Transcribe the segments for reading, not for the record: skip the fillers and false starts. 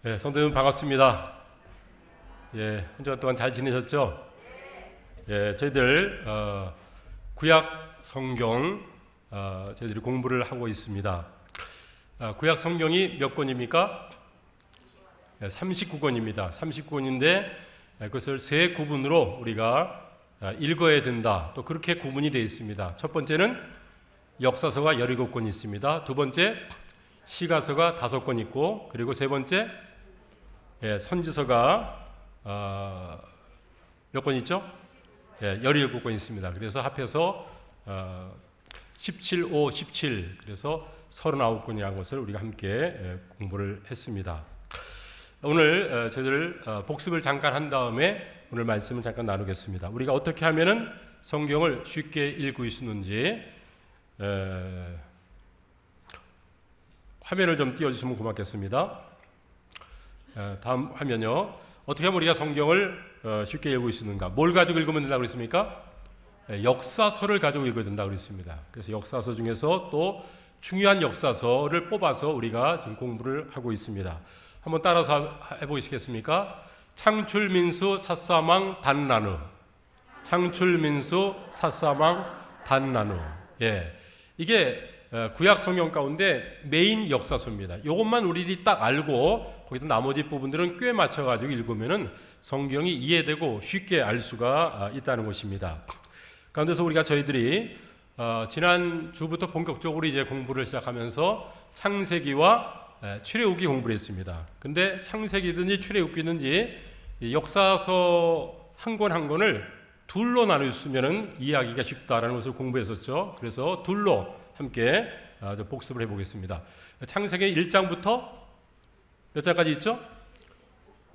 성도여러분 반갑습니다. 한 주간 동안 잘 지내셨죠? 저희들 구약 성경 저희들이 공부를 하고 있습니다. 구약 성경이 몇 권입니까? 39권입니다. 39권인데 그것을 세 구분으로 우리가 읽어야 된다. 또 그렇게 구분이 되어 있습니다. 첫 번째는 역사서가 17권 있습니다. 두 번째 시가서가 5권 있고, 그리고 세 번째 선지서가 몇 권 있죠? 17권 있습니다. 그래서 합해서 17, 5, 17, 그래서 39권이라는 것을 우리가 함께 공부를 했습니다. 오늘 저희들 복습을 잠깐 한 다음에 오늘 말씀을 잠깐 나누겠습니다. 우리가 어떻게 하면은 성경을 쉽게 읽을 수 있는지 화면을 좀 띄워주시면 고맙겠습니다. 다음 화면요. 어떻게 하면 우리가 성경을 쉽게 읽을 수 있는가? 뭘 가지고 읽으면 된다고 그랬습니까? 역사서를 가지고 읽어야 된다고 그랬습니다. 그래서 역사서 중에서 또 중요한 역사서를 뽑아서 우리가 지금 공부를 하고 있습니다. 한번 따라서 해보시겠습니까? 창출민수, 사사망, 단나누. 창출민수, 사사망, 단나누. 이게 구약 성경 가운데 메인 역사서입니다. 이것만 우리들이 딱 알고 거기다 나머지 부분들은 꽤 맞춰가지고 읽으면은 성경이 이해되고 쉽게 알 수가 있다는 것입니다. 그런데서 우리가 저희들이 지난 주부터 본격적으로 이제 공부를 시작하면서 창세기와 출애굽기 공부를 했습니다. 근데 창세기든지 출애굽기든지 역사서 한 권 한 권을 둘로 나누었으면은 이해하기가 쉽다라는 것을 공부했었죠. 그래서 둘로 함께 복습을 해보겠습니다. 창세기 1장부터 몇 장까지 있죠?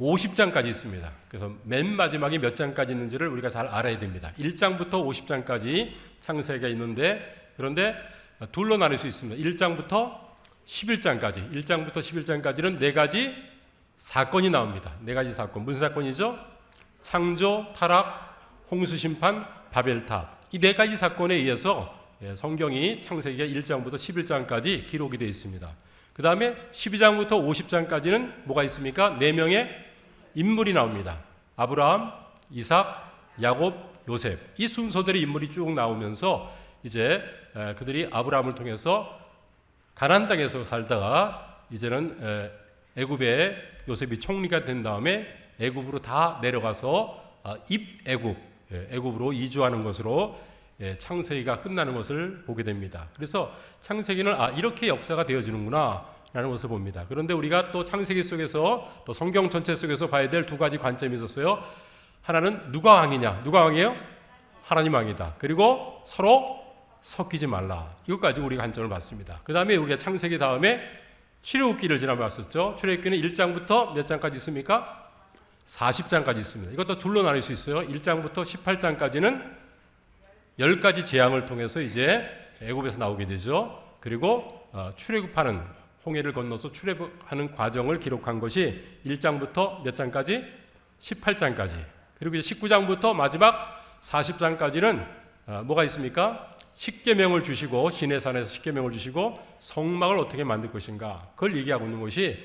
50장까지 있습니다. 그래서 맨 마지막에 몇 장까지 있는지를 우리가 잘 알아야 됩니다. 1장부터 50장까지 창세기가 있는데, 그런데 둘로 나눌 수 있습니다. 1장부터 11장까지, 1장부터 11장까지는 네 가지 사건이 나옵니다. 네 가지 사건. 무슨 사건이죠? 창조, 타락, 홍수심판, 바벨탑. 이 네 가지 사건에 의해서 성경이 창세기가 1장부터 11장까지 기록이 되어 있습니다. 그 다음에 12장부터 50장까지는 뭐가 있습니까? 4명의 인물이 나옵니다. 아브라함, 이삭, 야곱, 요셉. 이 순서대로 인물이 쭉 나오면서 이제 그들이 아브라함을 통해서 가나안 땅에서 살다가 이제는 애굽에 요셉이 총리가 된 다음에 애굽으로 다 내려가서 애굽으로 이주하는 것으로 창세기가 끝나는 것을 보게 됩니다. 그래서 창세기는 이렇게 역사가 되어지는구나 라는 것을 봅니다. 그런데 우리가 또 창세기 속에서 또 성경 전체 속에서 봐야 될 두 가지 관점이 있었어요. 하나는 누가 왕이냐? 누가 왕이에요? 하나님 왕이다. 그리고 서로 섞이지 말라. 이것까지 우리가 관점을 봤습니다. 그 다음에 우리가 창세기 다음에 출애굽기를 지난번에 봤었죠. 출애굽기는 1장부터 몇 장까지 있습니까? 40장까지 있습니다. 이것도 둘로 나눌 수 있어요. 1장부터 18장까지는 10가지 재앙을 통해서 이제 애굽에서 나오게 되죠. 그리고 출애굽하는, 홍해를 건너서 출애굽하는 과정을 기록한 것이 1장부터 몇 장까지? 18장까지. 그리고 이제 19장부터 마지막 40장까지는 뭐가 있습니까? 십계명을 주시고, 시내산에서 십계명을 주시고 성막을 어떻게 만들 것인가, 그걸 얘기하고 있는 것이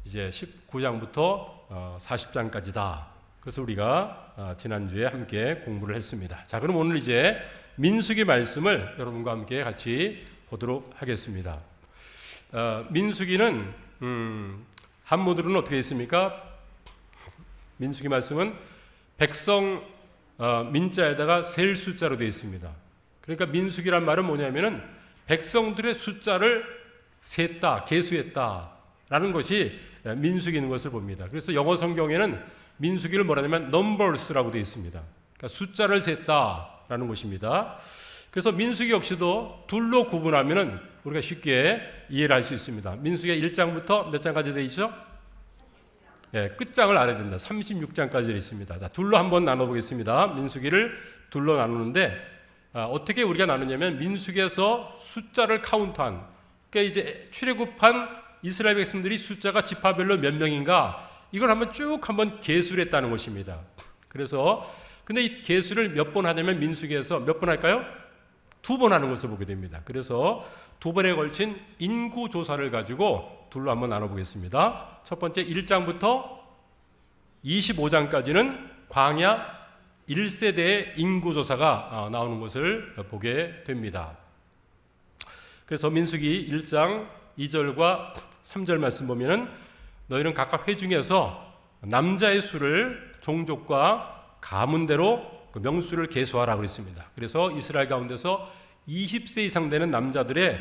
이제 19장부터 40장까지다. 그래서 우리가 지난주에 함께 공부를 했습니다. 자, 그럼 오늘 이제 민수기 말씀을 여러분과 함께 같이 보도록 하겠습니다. 민수기는 한문으로는 어떻게 있습니까? 민수기 말씀은 백성 민자에다가 셀 숫자로 되어 있습니다. 그러니까 민수기란 말은 뭐냐면은 백성들의 숫자를 셌다, 계수했다라는 것이 민수기인 것을 봅니다. 그래서 영어 성경에는 민수기를 뭐라냐면 numbers라고 되어 있습니다. 그러니까 숫자를 셌다라는 것입니다. 그래서 민수기 역시도 둘로 구분하면은 우리가 쉽게 이해를 할 수 있습니다. 민수기가 1장부터 몇 장까지 되어 있죠? 끝장을 알아야 됩니다. 36장까지 되어 있습니다. 자, 둘로 한번 나눠보겠습니다. 민수기를 둘로 나누는데 어떻게 우리가 나누냐면 민수기에서 숫자를 카운트한, 그러니까 이제 출애굽한 이스라엘 백성들이 숫자가 지파별로 몇 명인가, 이걸 한번 계수를 했다는 것입니다. 그래서 근데 이 계수를 몇 번 하냐면 민수기에서 몇 번 할까요? 2번 하는 것을 보게 됩니다. 그래서 2번에 걸친 인구 조사를 가지고 둘로 한번 나눠보겠습니다. 첫 번째 1장부터 25장까지는 광야 1세대의 인구조사가 나오는 것을 보게 됩니다. 그래서 민수기 1장 2절과 3절 말씀 보면은 너희는 각각 회중에서 남자의 수를 종족과 가문대로 그 명수를 계수하라 그랬습니다. 그래서 이스라엘 가운데서 20세 이상 되는 남자들의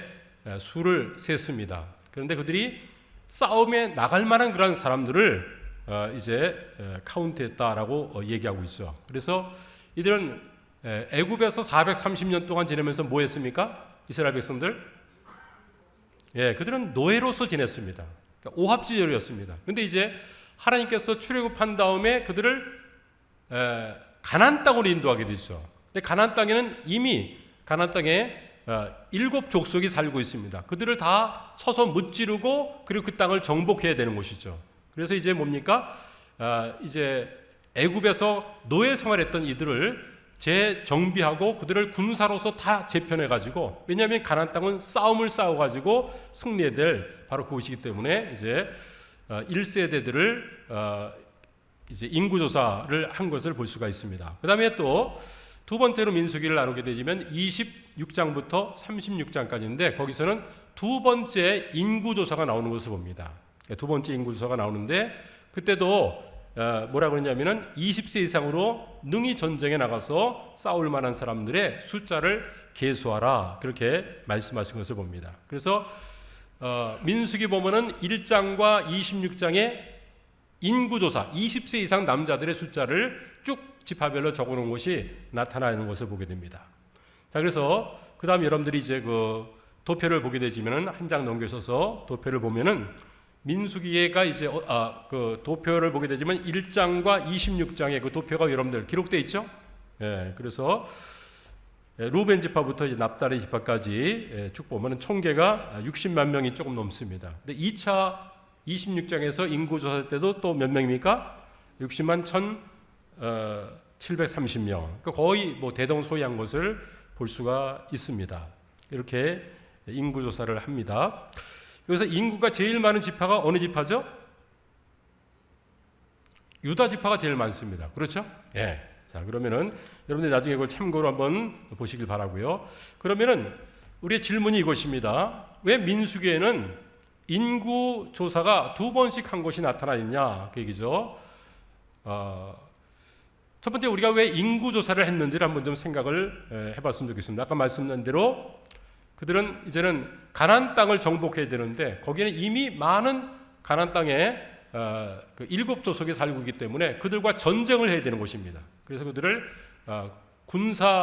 수를 셌습니다. 그런데 그들이 싸움에 나갈 만한 그런 사람들을 이제 카운트했다라고 얘기하고 있죠. 그래서 이들은 애굽에서 430년 동안 지내면서 뭐 했습니까? 이스라엘 백성들? 그들은 노예로서 지냈습니다. 그러니까 오합지졸이었습니다. 그런데 이제 하나님께서 출애굽한 다음에 그들을 가나안 땅으로 인도하게 되죠. 근데 가나안 땅에는 이미 가나안 땅에 7족속이 살고 있습니다. 그들을 다 서서 무찌르고 그리고 그 땅을 정복해야 되는 것이죠. 그래서 이제 뭡니까? 이제 애굽에서 노예 생활했던 이들을 재정비하고 그들을 군사로서 다 재편해 가지고, 왜냐하면 가나안 땅은 싸움을 싸워 가지고 승리해야 될 바로 그곳이기 때문에 이제 1세대들을 이제 인구조사를 한 것을 볼 수가 있습니다. 그 다음에 또 두 번째로 민수기를 나누게 되면 26장부터 36장까지인데 거기서는 두 번째 인구조사가 나오는 것을 봅니다. 두 번째 인구조사가 나오는데 그때도 뭐라고 그러냐면은 20세 이상으로 능히 전쟁에 나가서 싸울 만한 사람들의 숫자를 계수하라, 그렇게 말씀하신 것을 봅니다. 그래서 민수기 보면은 1장과 26장에 인구조사 20세 이상 남자들의 숫자를 쭉 지파별로 적어놓은 것이 나타나는 것을 보게 됩니다. 자, 그래서 그 다음 여러분들이 이제 그 도표를 보게 되지면은 한 장 넘겨서서 도표를 보면은 민수기가 이제 그 도표를 보게 되지만 1장과 26장의 그 도표가 여러분들 기록되어 있죠. 그래서 루벤 지파부터 이제 납달리 지파까지 쭉 보면은 총계가 60만 명이 조금 넘습니다. 근데 2차 26장에서 인구조사 때도 또 몇 명입니까? 60만 1,730명. 그러니까 거의 뭐 대동소이한 것을 볼 수가 있습니다. 이렇게 인구조사를 합니다. 여기서 인구가 제일 많은 지파가 어느 지파죠? 유다 지파가 제일 많습니다. 그렇죠? 자, 그러면은 여러분들 나중에 그걸 참고로 한번 보시길 바라고요. 그러면은 우리의 질문이 이것입니다. 왜 민수기에는 인구 조사가 두 번씩 한 것이 나타나 있냐, 그 얘기죠. 첫 번째, 우리가 왜 인구 조사를 했는지를 한번 좀 생각을 해봤으면 좋겠습니다. 아까 말씀드린 대로 그들은 이제는 가나안 땅을 정복해야 되는데 거기는 이미 많은 가나안 땅에 그 7족속이 살고 있기 때문에 그들과 전쟁을 해야 되는 것입니다. 그래서 그들을 군사력을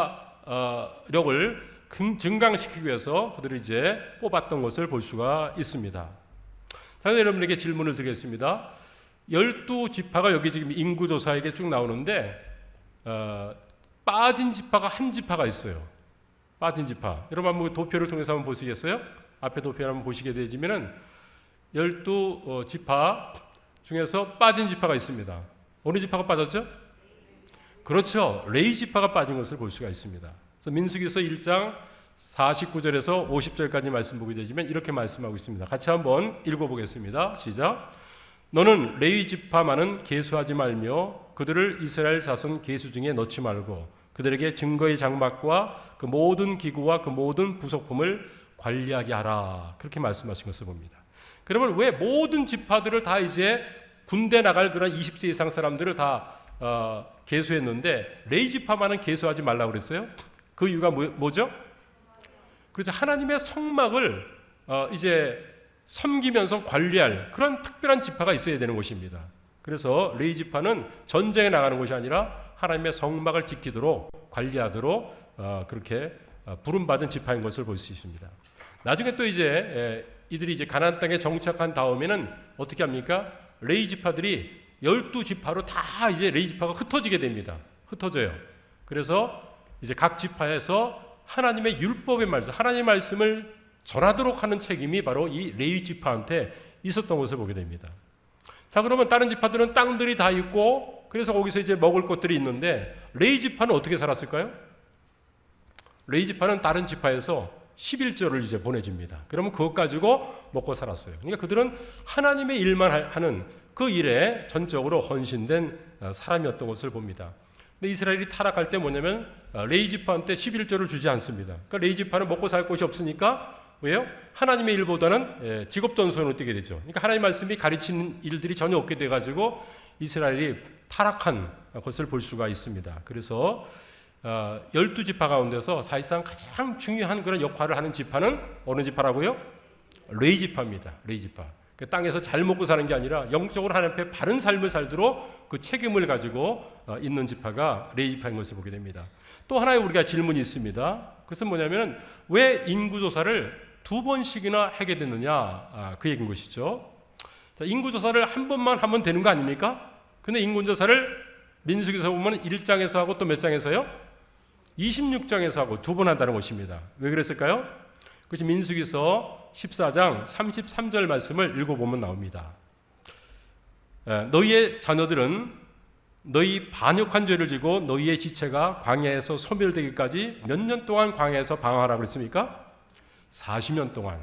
증강시키기 위해서 그들을 이제 뽑았던 것을 볼 수가 있습니다. 자, 여러분에게 질문을 드리겠습니다. 12지파가 여기 지금 인구조사에게 쭉 나오는데 빠진 지파가 한 지파가 있어요. 빠진 지파. 여러분 한번 도표를 통해서 한번 보시겠어요? 앞에 도표를 한번 보시게 되지면은 12지파 중에서 빠진 지파가 있습니다. 어느 지파가 빠졌죠? 그렇죠. 레위 지파가 빠진 것을 볼 수가 있습니다. 그래서 민수기서 1장 49절에서 50절까지 말씀 보게 되지만 이렇게 말씀하고 있습니다. 같이 한번 읽어보겠습니다. 시작. 너는 레위 지파만은 계수하지 말며 그들을 이스라엘 자손 계수 중에 넣지 말고 그들에게 증거의 장막과 그 모든 기구와 그 모든 부속품을 관리하게 하라. 그렇게 말씀하신 것을 봅니다. 그러면 왜 모든 지파들을 다 이제 군대 나갈 그런 20세 이상 사람들을 다 계수했는데 레위 지파만은 계수하지 말라고 그랬어요? 그 이유가 뭐죠? 그래서 하나님의 성막을 이제 섬기면서 관리할 그런 특별한 지파가 있어야 되는 것입니다. 그래서 레위 지파는 전쟁에 나가는 것이 아니라 하나님의 성막을 지키도록 관리하도록 그렇게 부름받은 지파인 것을 볼 수 있습니다. 나중에 또 이제 이들이 이제 가나안 땅에 정착한 다음에는 어떻게 합니까? 레위 지파들이 12지파로 다 이제 레위 지파가 흩어지게 됩니다. 흩어져요. 그래서 이제 각 지파에서 하나님의 율법의 말씀, 하나님의 말씀을 전하도록 하는 책임이 바로 이 레위 지파한테 있었던 것을 보게 됩니다. 자, 그러면 다른 지파들은 땅들이 다 있고 그래서 거기서 이제 먹을 것들이 있는데 레위 지파는 어떻게 살았을까요? 레위 지파는 다른 지파에서 11조를 이제 보내줍니다. 그러면 그것 가지고 먹고 살았어요. 그러니까 그들은 하나님의 일만 하는 그 일에 전적으로 헌신된 사람이었던 것을 봅니다. 근데 이스라엘이 타락할 때 뭐냐면 레위지파한테 11조를 주지 않습니다. 그러니까 레위지파는 먹고 살 곳이 없으니까 왜요? 하나님의 일보다는 직업전선으로 뛰게 되죠. 그러니까 하나님 말씀이 가르치는 일들이 전혀 없게 돼가지고 이스라엘이 타락한 것을 볼 수가 있습니다. 그래서 12지파 가운데서 사실상 가장 중요한 그런 역할을 하는 지파는 어느 지파라고요? 레위지파입니다. 레위지파. 그 땅에서 잘 먹고 사는 게 아니라 영적으로 하나님 앞에 바른 삶을 살도록 그 책임을 가지고 있는 지파가 레위지파인 것을 보게 됩니다. 또 하나의 우리가 질문이 있습니다. 그것은 뭐냐면 왜 인구조사를 2번씩이나 하게 됐느냐, 그 얘기인 것이죠. 자, 인구조사를 한 번만 하면 되는 거 아닙니까? 근데 인구조사를 민수기서 보면 1장에서 하고 또 몇 장에서요? 26장에서 하고 2번 한다는 것입니다. 왜 그랬을까요? 그것이 민수기서 14장 33절 말씀을 읽어보면 나옵니다. 너희의 자녀들은 너희 반역한 죄를 지고 너희의 지체가 광야에서 소멸되기까지 몇 년 동안 광야에서 방황하라고 그랬습니까? 40년 동안.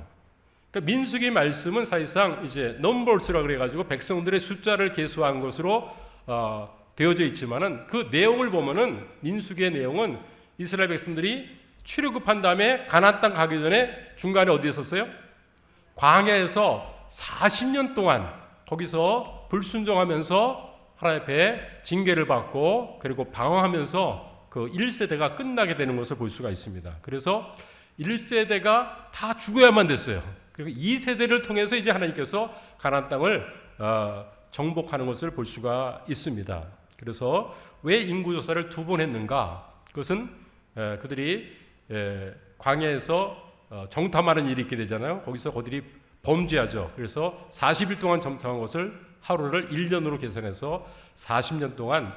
그러니까 민수기 말씀은 사실상 이제 넘버스라 그래가지고 백성들의 숫자를 계수한 것으로 되어져 있지만은 그 내용을 보면은 민수기의 내용은 이스라엘 백성들이 출애굽한 다음에 가나안 땅 가기 전에 중간에 어디에 있었어요? 광야에서 40년 동안 거기서 불순종하면서 하나님 앞에 징계를 받고 그리고 방황하면서 그 1세대가 끝나게 되는 것을 볼 수가 있습니다. 그래서 1세대가 다 죽어야만 됐어요. 그리고 2세대를 통해서 이제 하나님께서 가나안 땅을 정복하는 것을 볼 수가 있습니다. 그래서 왜 인구조사를 2번 했는가? 그것은 그들이 광야에서 정탐하는 일이 있게 되잖아요. 거기서 그들이 범죄하죠. 그래서 40일 동안 정탐한 것을 하루를 1년으로 계산해서 40년 동안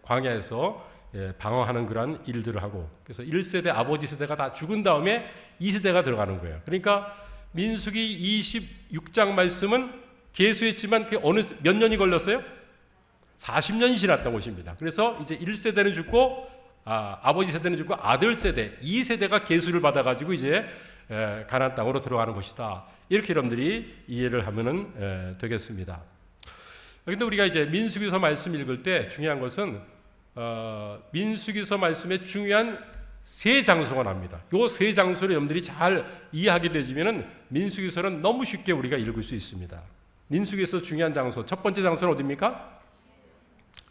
광야에서 방황하는 그러한 일들을 하고, 그래서 1세대 아버지 세대가 다 죽은 다음에 2세대가 들어가는 거예요. 그러니까 민수기 26장 말씀은 계수했지만 그게 몇 년이 걸렸어요? 40년이 지났던 것입니다. 그래서 이제 1세대는 죽고 아버지 세대는 죽고 아들 세대, 2세대가 계수를 받아가지고 이제 가나안 땅으로 들어가는 것이다. 이렇게 여러분들이 이해를 하면은 되겠습니다. 그런데 우리가 이제 민수기서 말씀 읽을 때 중요한 것은 민수기서 말씀에 중요한 세 장소가 납니다. 이 세 장소를 여러분들이 잘 이해하게 되지면은 민수기서는 너무 쉽게 우리가 읽을 수 있습니다. 민수기에서 중요한 장소, 첫 번째 장소는 어디입니까?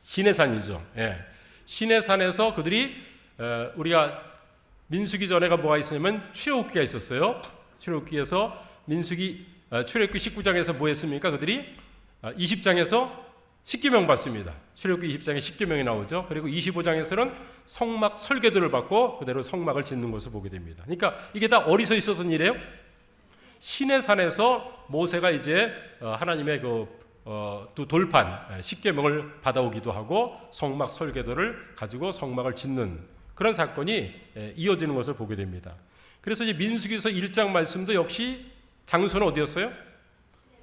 시내산이죠. 시내산에서 그들이 우리가 민수기 전에가 뭐가 있었냐면 출애굽기가 있었어요. 출애굽기에서 출애굽기 19장에서 뭐 했습니까? 그들이 20장에서 십계명 받습니다. 출애굽기 20장에 십계명이 나오죠. 그리고 25장에서는 성막 설계도를 받고 그대로 성막을 짓는 것을 보게 됩니다. 그러니까 이게 다 어디서 있었던 일이에요? 시내산에서 모세가 이제 하나님의 두 돌판 십계명을 받아오기도 하고 성막 설계도를 가지고 성막을 짓는 그런 사건이 이어지는 것을 보게 됩니다. 그래서 이제 민수기서 1장 말씀도 역시 장소는 어디였어요?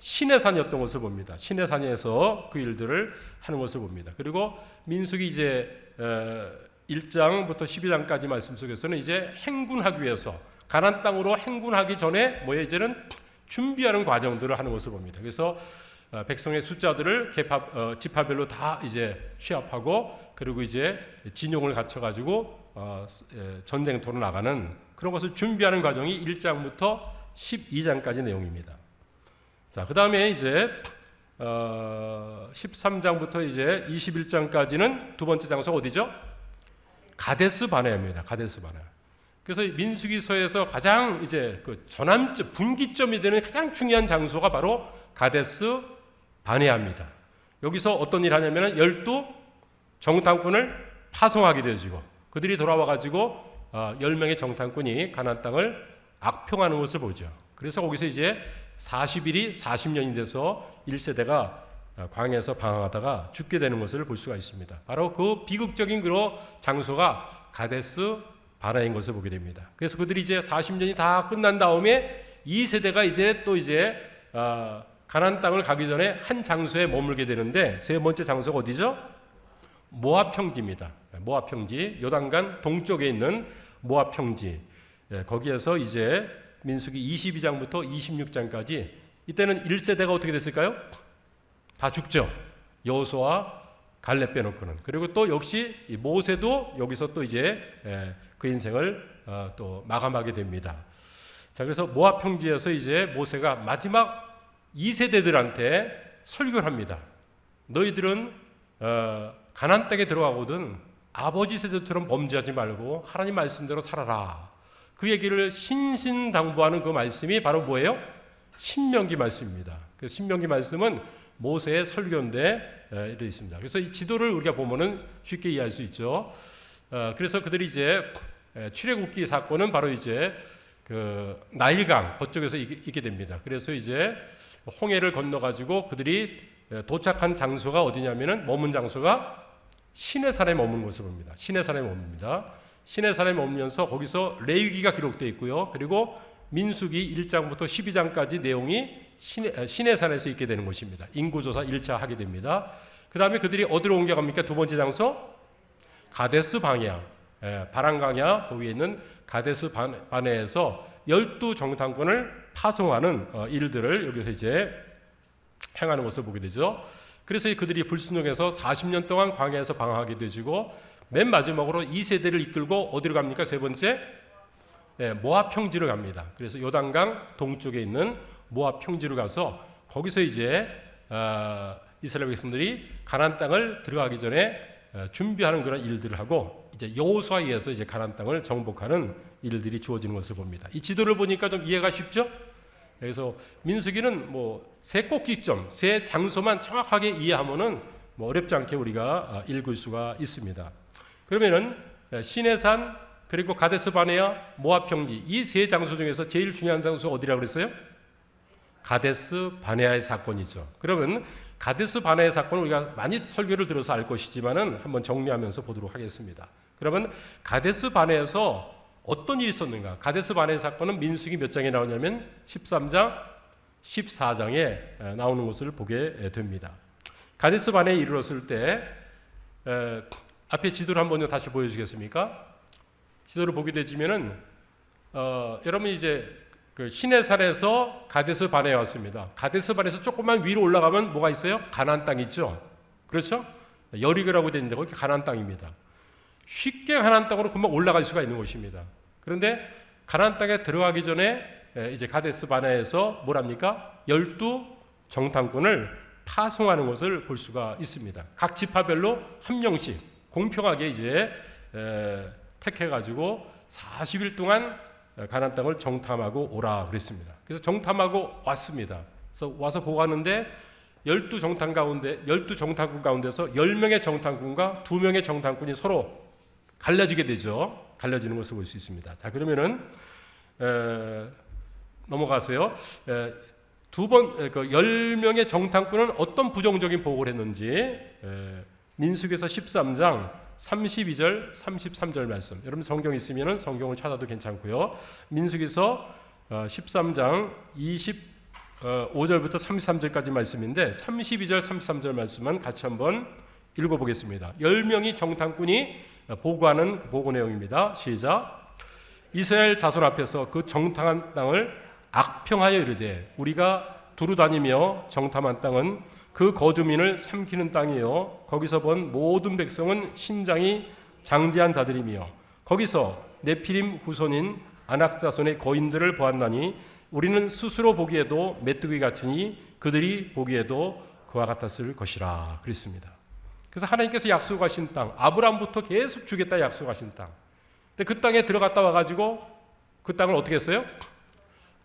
시내산이었던 것을 봅니다. 시내산에서 그 일들을 하는 것을 봅니다. 그리고 민수기 이제 1장부터 12장까지 말씀 속에서는 이제 행군하기 위해서 가나안 땅으로 행군하기 전에 이제는 준비하는 과정들을 하는 것을 봅니다. 그래서 백성의 숫자들을 지파별로 다 이제 취합하고 그리고 이제 진용을 갖춰가지고 전쟁터로 나가는 그런 것을 준비하는 과정이 1장부터 12장까지 내용입니다. 자, 그 다음에 이제 13장부터 이제 21장까지는 두 번째 장소가 어디죠? 가데스 바네아입니다. 가데스 바네아. 그래서 민수기서에서 가장 이제 그 전환점, 분기점이 되는 가장 중요한 장소가 바로 가데스 바네아입니다. 여기서 어떤 일을 하냐면은 12 정탐꾼을 파송하게 되어지고 그들이 돌아와 가지고 10명의 정탐꾼이 가나안 땅을 악평하는 것을 보죠. 그래서 거기서 이제 40일이 40년이 돼서 1세대가 광야에서 방황하다가 죽게 되는 것을 볼 수가 있습니다. 바로 그 비극적인 그런 장소가 가데스 바네아인 것을 보게 됩니다. 그래서 그들이 이제 40년이 다 끝난 다음에 2세대가 이제 또 이제 가나안 땅을 가기 전에 한 장소에 머물게 되는데 세 번째 장소가 어디죠? 모압 평지입니다. 모압 평지, 요단강 동쪽에 있는 모압 평지. 거기에서 이제 민수기 22장부터 26장까지 이때는 1세대가 어떻게 됐을까요? 다 죽죠. 여호수아, 갈렙 빼놓고는. 그리고 또 역시 모세도 여기서 또 이제 그 인생을 또 마감하게 됩니다. 자, 그래서 모압 평지에서 이제 모세가 마지막 2세대들한테 설교를 합니다. 너희들은 가나안 땅에 들어가거든 아버지 세대처럼 범죄하지 말고 하나님 말씀대로 살아라. 그 얘기를 신신당부하는 그 말씀이 바로 뭐예요? 신명기 말씀입니다. 그 신명기 말씀은 모세의 설교인데 이렇게 있습니다. 그래서 이 지도를 우리가 보면은 쉽게 이해할 수 있죠. 그래서 그들이 이제 출애굽기 사건은 바로 이제 그 나일강 그쪽에서 있게 됩니다. 그래서 이제 홍해를 건너가지고 그들이 도착한 장소가 어디냐면은 머문 장소가 시내산에 머문 곳을 봅니다. 시내산에 머뭅니다. 시내산에 머무면서 거기서 레위기가 기록되어 있고요. 그리고 민수기 1장부터 12장까지 내용이 시내산에서 있게 되는 것입니다. 인구조사 1차 하게 됩니다. 그 다음에 그들이 어디로 옮겨갑니까? 두 번째 장소 가데스 바네아, 바람강야 거기에 있는 가데스 바네아에서 12정탐꾼을 파송하는 일들을 여기서 이제 행하는 것을 보게 되죠. 그래서 그들이 불순종해서 40년 동안 광야에서 방황하게 되지고 맨 마지막으로 2세대를 이끌고 어디로 갑니까? 세 번째 모압 평지로 갑니다. 그래서 요단강 동쪽에 있는 모압 평지로 가서 거기서 이제 이스라엘 백성들이 가나안 땅을 들어가기 전에 준비하는 그런 일들을 하고 이제 여호수아에 의해서 이제 가나안 땅을 정복하는 일들이 주어지는 것을 봅니다. 이 지도를 보니까 좀 이해가 쉽죠? 그래서 민수기는 뭐 세 꼭지점, 세 장소만 정확하게 이해하면은 뭐 어렵지 않게 우리가 읽을 수가 있습니다. 그러면은 시내산 그리고 가데스 바네아, 모압 평지 이 세 장소 중에서 제일 중요한 장소가 어디라고 그랬어요? 가데스 바네아의 사건이죠. 그러면 가데스 바네아의 사건은 우리가 많이 설교를 들어서 알 것이지만은 한번 정리하면서 보도록 하겠습니다. 그러면 가데스 바네아에서 어떤 일이 있었는가? 가데스 바네아 사건은 민수기 몇 장에 나오냐면 13장, 14장에 나오는 것을 보게 됩니다. 가데스 바네아에 이르렀을 때 앞에 지도를 한번 다시 보여주겠습니까? 지도를 보게 되지면은 여러분 이제 그 시내산에서 가데스 바네아에 왔습니다. 가데스 바네아에서 조금만 위로 올라가면 뭐가 있어요? 가나안 땅 있죠. 그렇죠? 여리고라고 되어 있는데 거기 가나안 땅입니다. 쉽게 가나안 땅으로 금방 올라갈 수가 있는 곳입니다. 그런데 가나안 땅에 들어가기 전에 이제 가데스 바네아에서 뭐랍니까? 12정탐꾼을 파송하는 것을 볼 수가 있습니다. 각 지파별로 한 명씩 공평하게 이제 택해가지고 40일 동안 가나안 땅을 정탐하고 오라 그랬습니다. 그래서 정탐하고 왔습니다. 그래서 와서 보고 왔는데 12정탐꾼 가운데서 10명의 정탐꾼과 2명의 정탐꾼이 서로 갈라지게 되죠. 갈라지는 것을 볼 수 있습니다. 자, 그러면은 넘어가세요. 그 10명의 정탐꾼은 어떤 부정적인 보고를 했는지 민수기에서 13장 32절, 33절 말씀. 여러분 성경 있으면 성경을 찾아도 괜찮고요. 민수기에서 13장 25절부터 33절까지 말씀인데 32절, 33절 말씀은 같이 한번 읽어보겠습니다. 10명이 정탐꾼이 보고하는 그 보고 내용입니다. 시작. 이스라엘 자손 앞에서 그 정탐한 땅을 악평하여 이르되 우리가 두루 다니며 정탐한 땅은 그 거주민을 삼키는 땅이요 거기서 본 모든 백성은 신장이 장대한 자들이며 거기서 네피림 후손인 아낙 자손의 거인들을 보았나니 우리는 스스로 보기에도 메뚜기 같으니 그들이 보기에도 그와 같았을 것이라 그랬습니다. 그래서 하나님께서 약속하신 땅, 아브라함부터 계속 주겠다 약속하신 땅. 근데 그 땅에 들어갔다 와가지고 그 땅을 어떻게 했어요?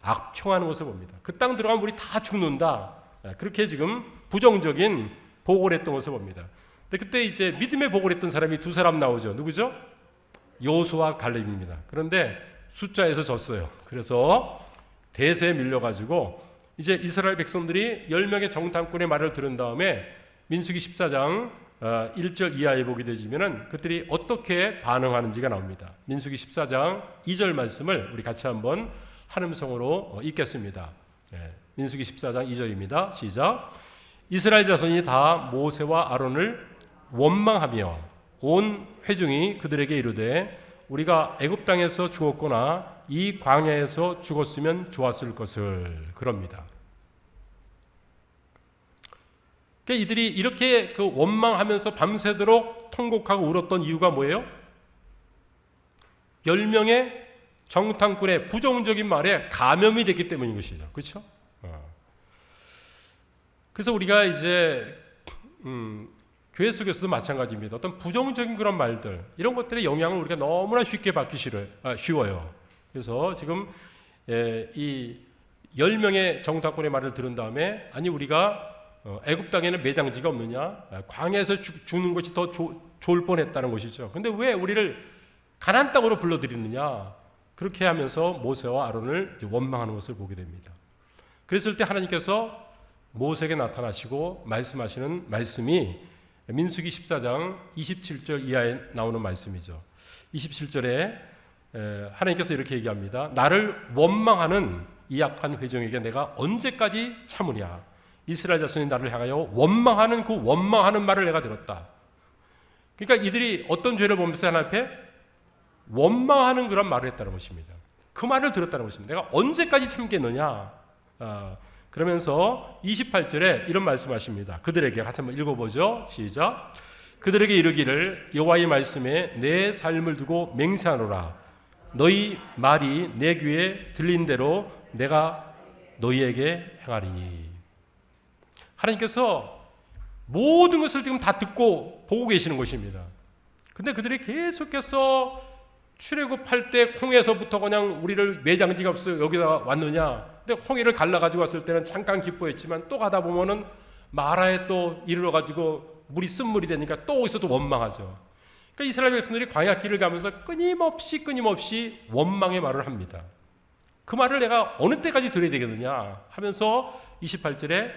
악평하는 것을 봅니다. 그 땅 들어가면 우리 다 죽는다. 그렇게 지금 부정적인 보고를 했던 것을 봅니다. 근데 그때 이제 믿음의 보고를 했던 사람이 두 사람 나오죠. 누구죠? 여호수아와 갈렙입니다. 그런데 숫자에서 졌어요. 그래서 대세에 밀려가지고 이제 이스라엘 백성들이 10명의 정탐꾼의 말을 들은 다음에 민수기 14장 1절 이하에 보게 되지면은 그들이 어떻게 반응하는지가 나옵니다. 민수기 14장 2절 말씀을 우리 같이 한번 한음성으로 읽겠습니다. 민수기 14장 2절입니다. 시작. 이스라엘 자손이 다 모세와 아론을 원망하며 온 회중이 그들에게 이르되 우리가 애굽 땅에서 죽었거나 이 광야에서 죽었으면 좋았을 것을 그럽니다. 그러니까 이들이 이렇게 그 원망하면서 밤새도록 통곡하고 울었던 이유가 뭐예요? 10명의 정탐꾼의 부정적인 말에 감염이 됐기 때문인 것이죠. 그렇죠? 그래서 우리가 이제 교회 속에서도 마찬가지입니다. 어떤 부정적인 그런 말들, 이런 것들의 영향을 우리가 너무나 쉽게 받기 쉬워요. 그래서 지금 이 10명의 정탐꾼의 말을 들은 다음에, 아니 우리가 애굽 땅에는 매장지가 없느냐, 광야에서 죽는 것이 더 좋을 뻔했다는 것이죠. 근데 왜 우리를 가나안 땅으로 불러들이느냐, 그렇게 하면서 모세와 아론을 원망하는 것을 보게 됩니다. 그랬을 때 하나님께서 모세에게 나타나시고 말씀하시는 말씀이 민수기 14장 27절 이하에 나오는 말씀이죠. 27절에 하나님께서 이렇게 얘기합니다. 나를 원망하는 이 악한 회중에게 내가 언제까지 참으랴. 이스라엘 자손이 나를 향하여 원망하는 그 원망하는 말을 내가 들었다. 그러니까 이들이 어떤 죄를 범했어요? 하나님 앞에 원망하는 그런 말을 했다는 것입니다. 그 말을 들었다는 것입니다. 내가 언제까지 참겠느냐. 그러면서 28절에 이런 말씀하십니다. 그들에게 같이 한번 읽어보죠. 시작. 그들에게 이르기를 여호와의 말씀에 내 삶을 두고 맹세하노라. 너희 말이 내 귀에 들린 대로 내가 너희에게 행하리니. 하나님께서 모든 것을 지금 다 듣고 보고 계시는 것입니다. 근데 그들이 계속해서 출애굽할 때 홍해에서부터 그냥 우리를 매장지가 없어 여기다 왔느냐. 근데 홍해를 갈라가지고 왔을 때는 잠깐 기뻐했지만 또 가다 보면은 마라에 또 이르러가지고 물이 쓴물이 되니까 또 어디서 또 원망하죠. 그러니까 이스라엘 백성들이 광야길을 가면서 끊임없이 원망의 말을 합니다. 그 말을 내가 어느 때까지 들어야 되겠느냐 하면서 28절에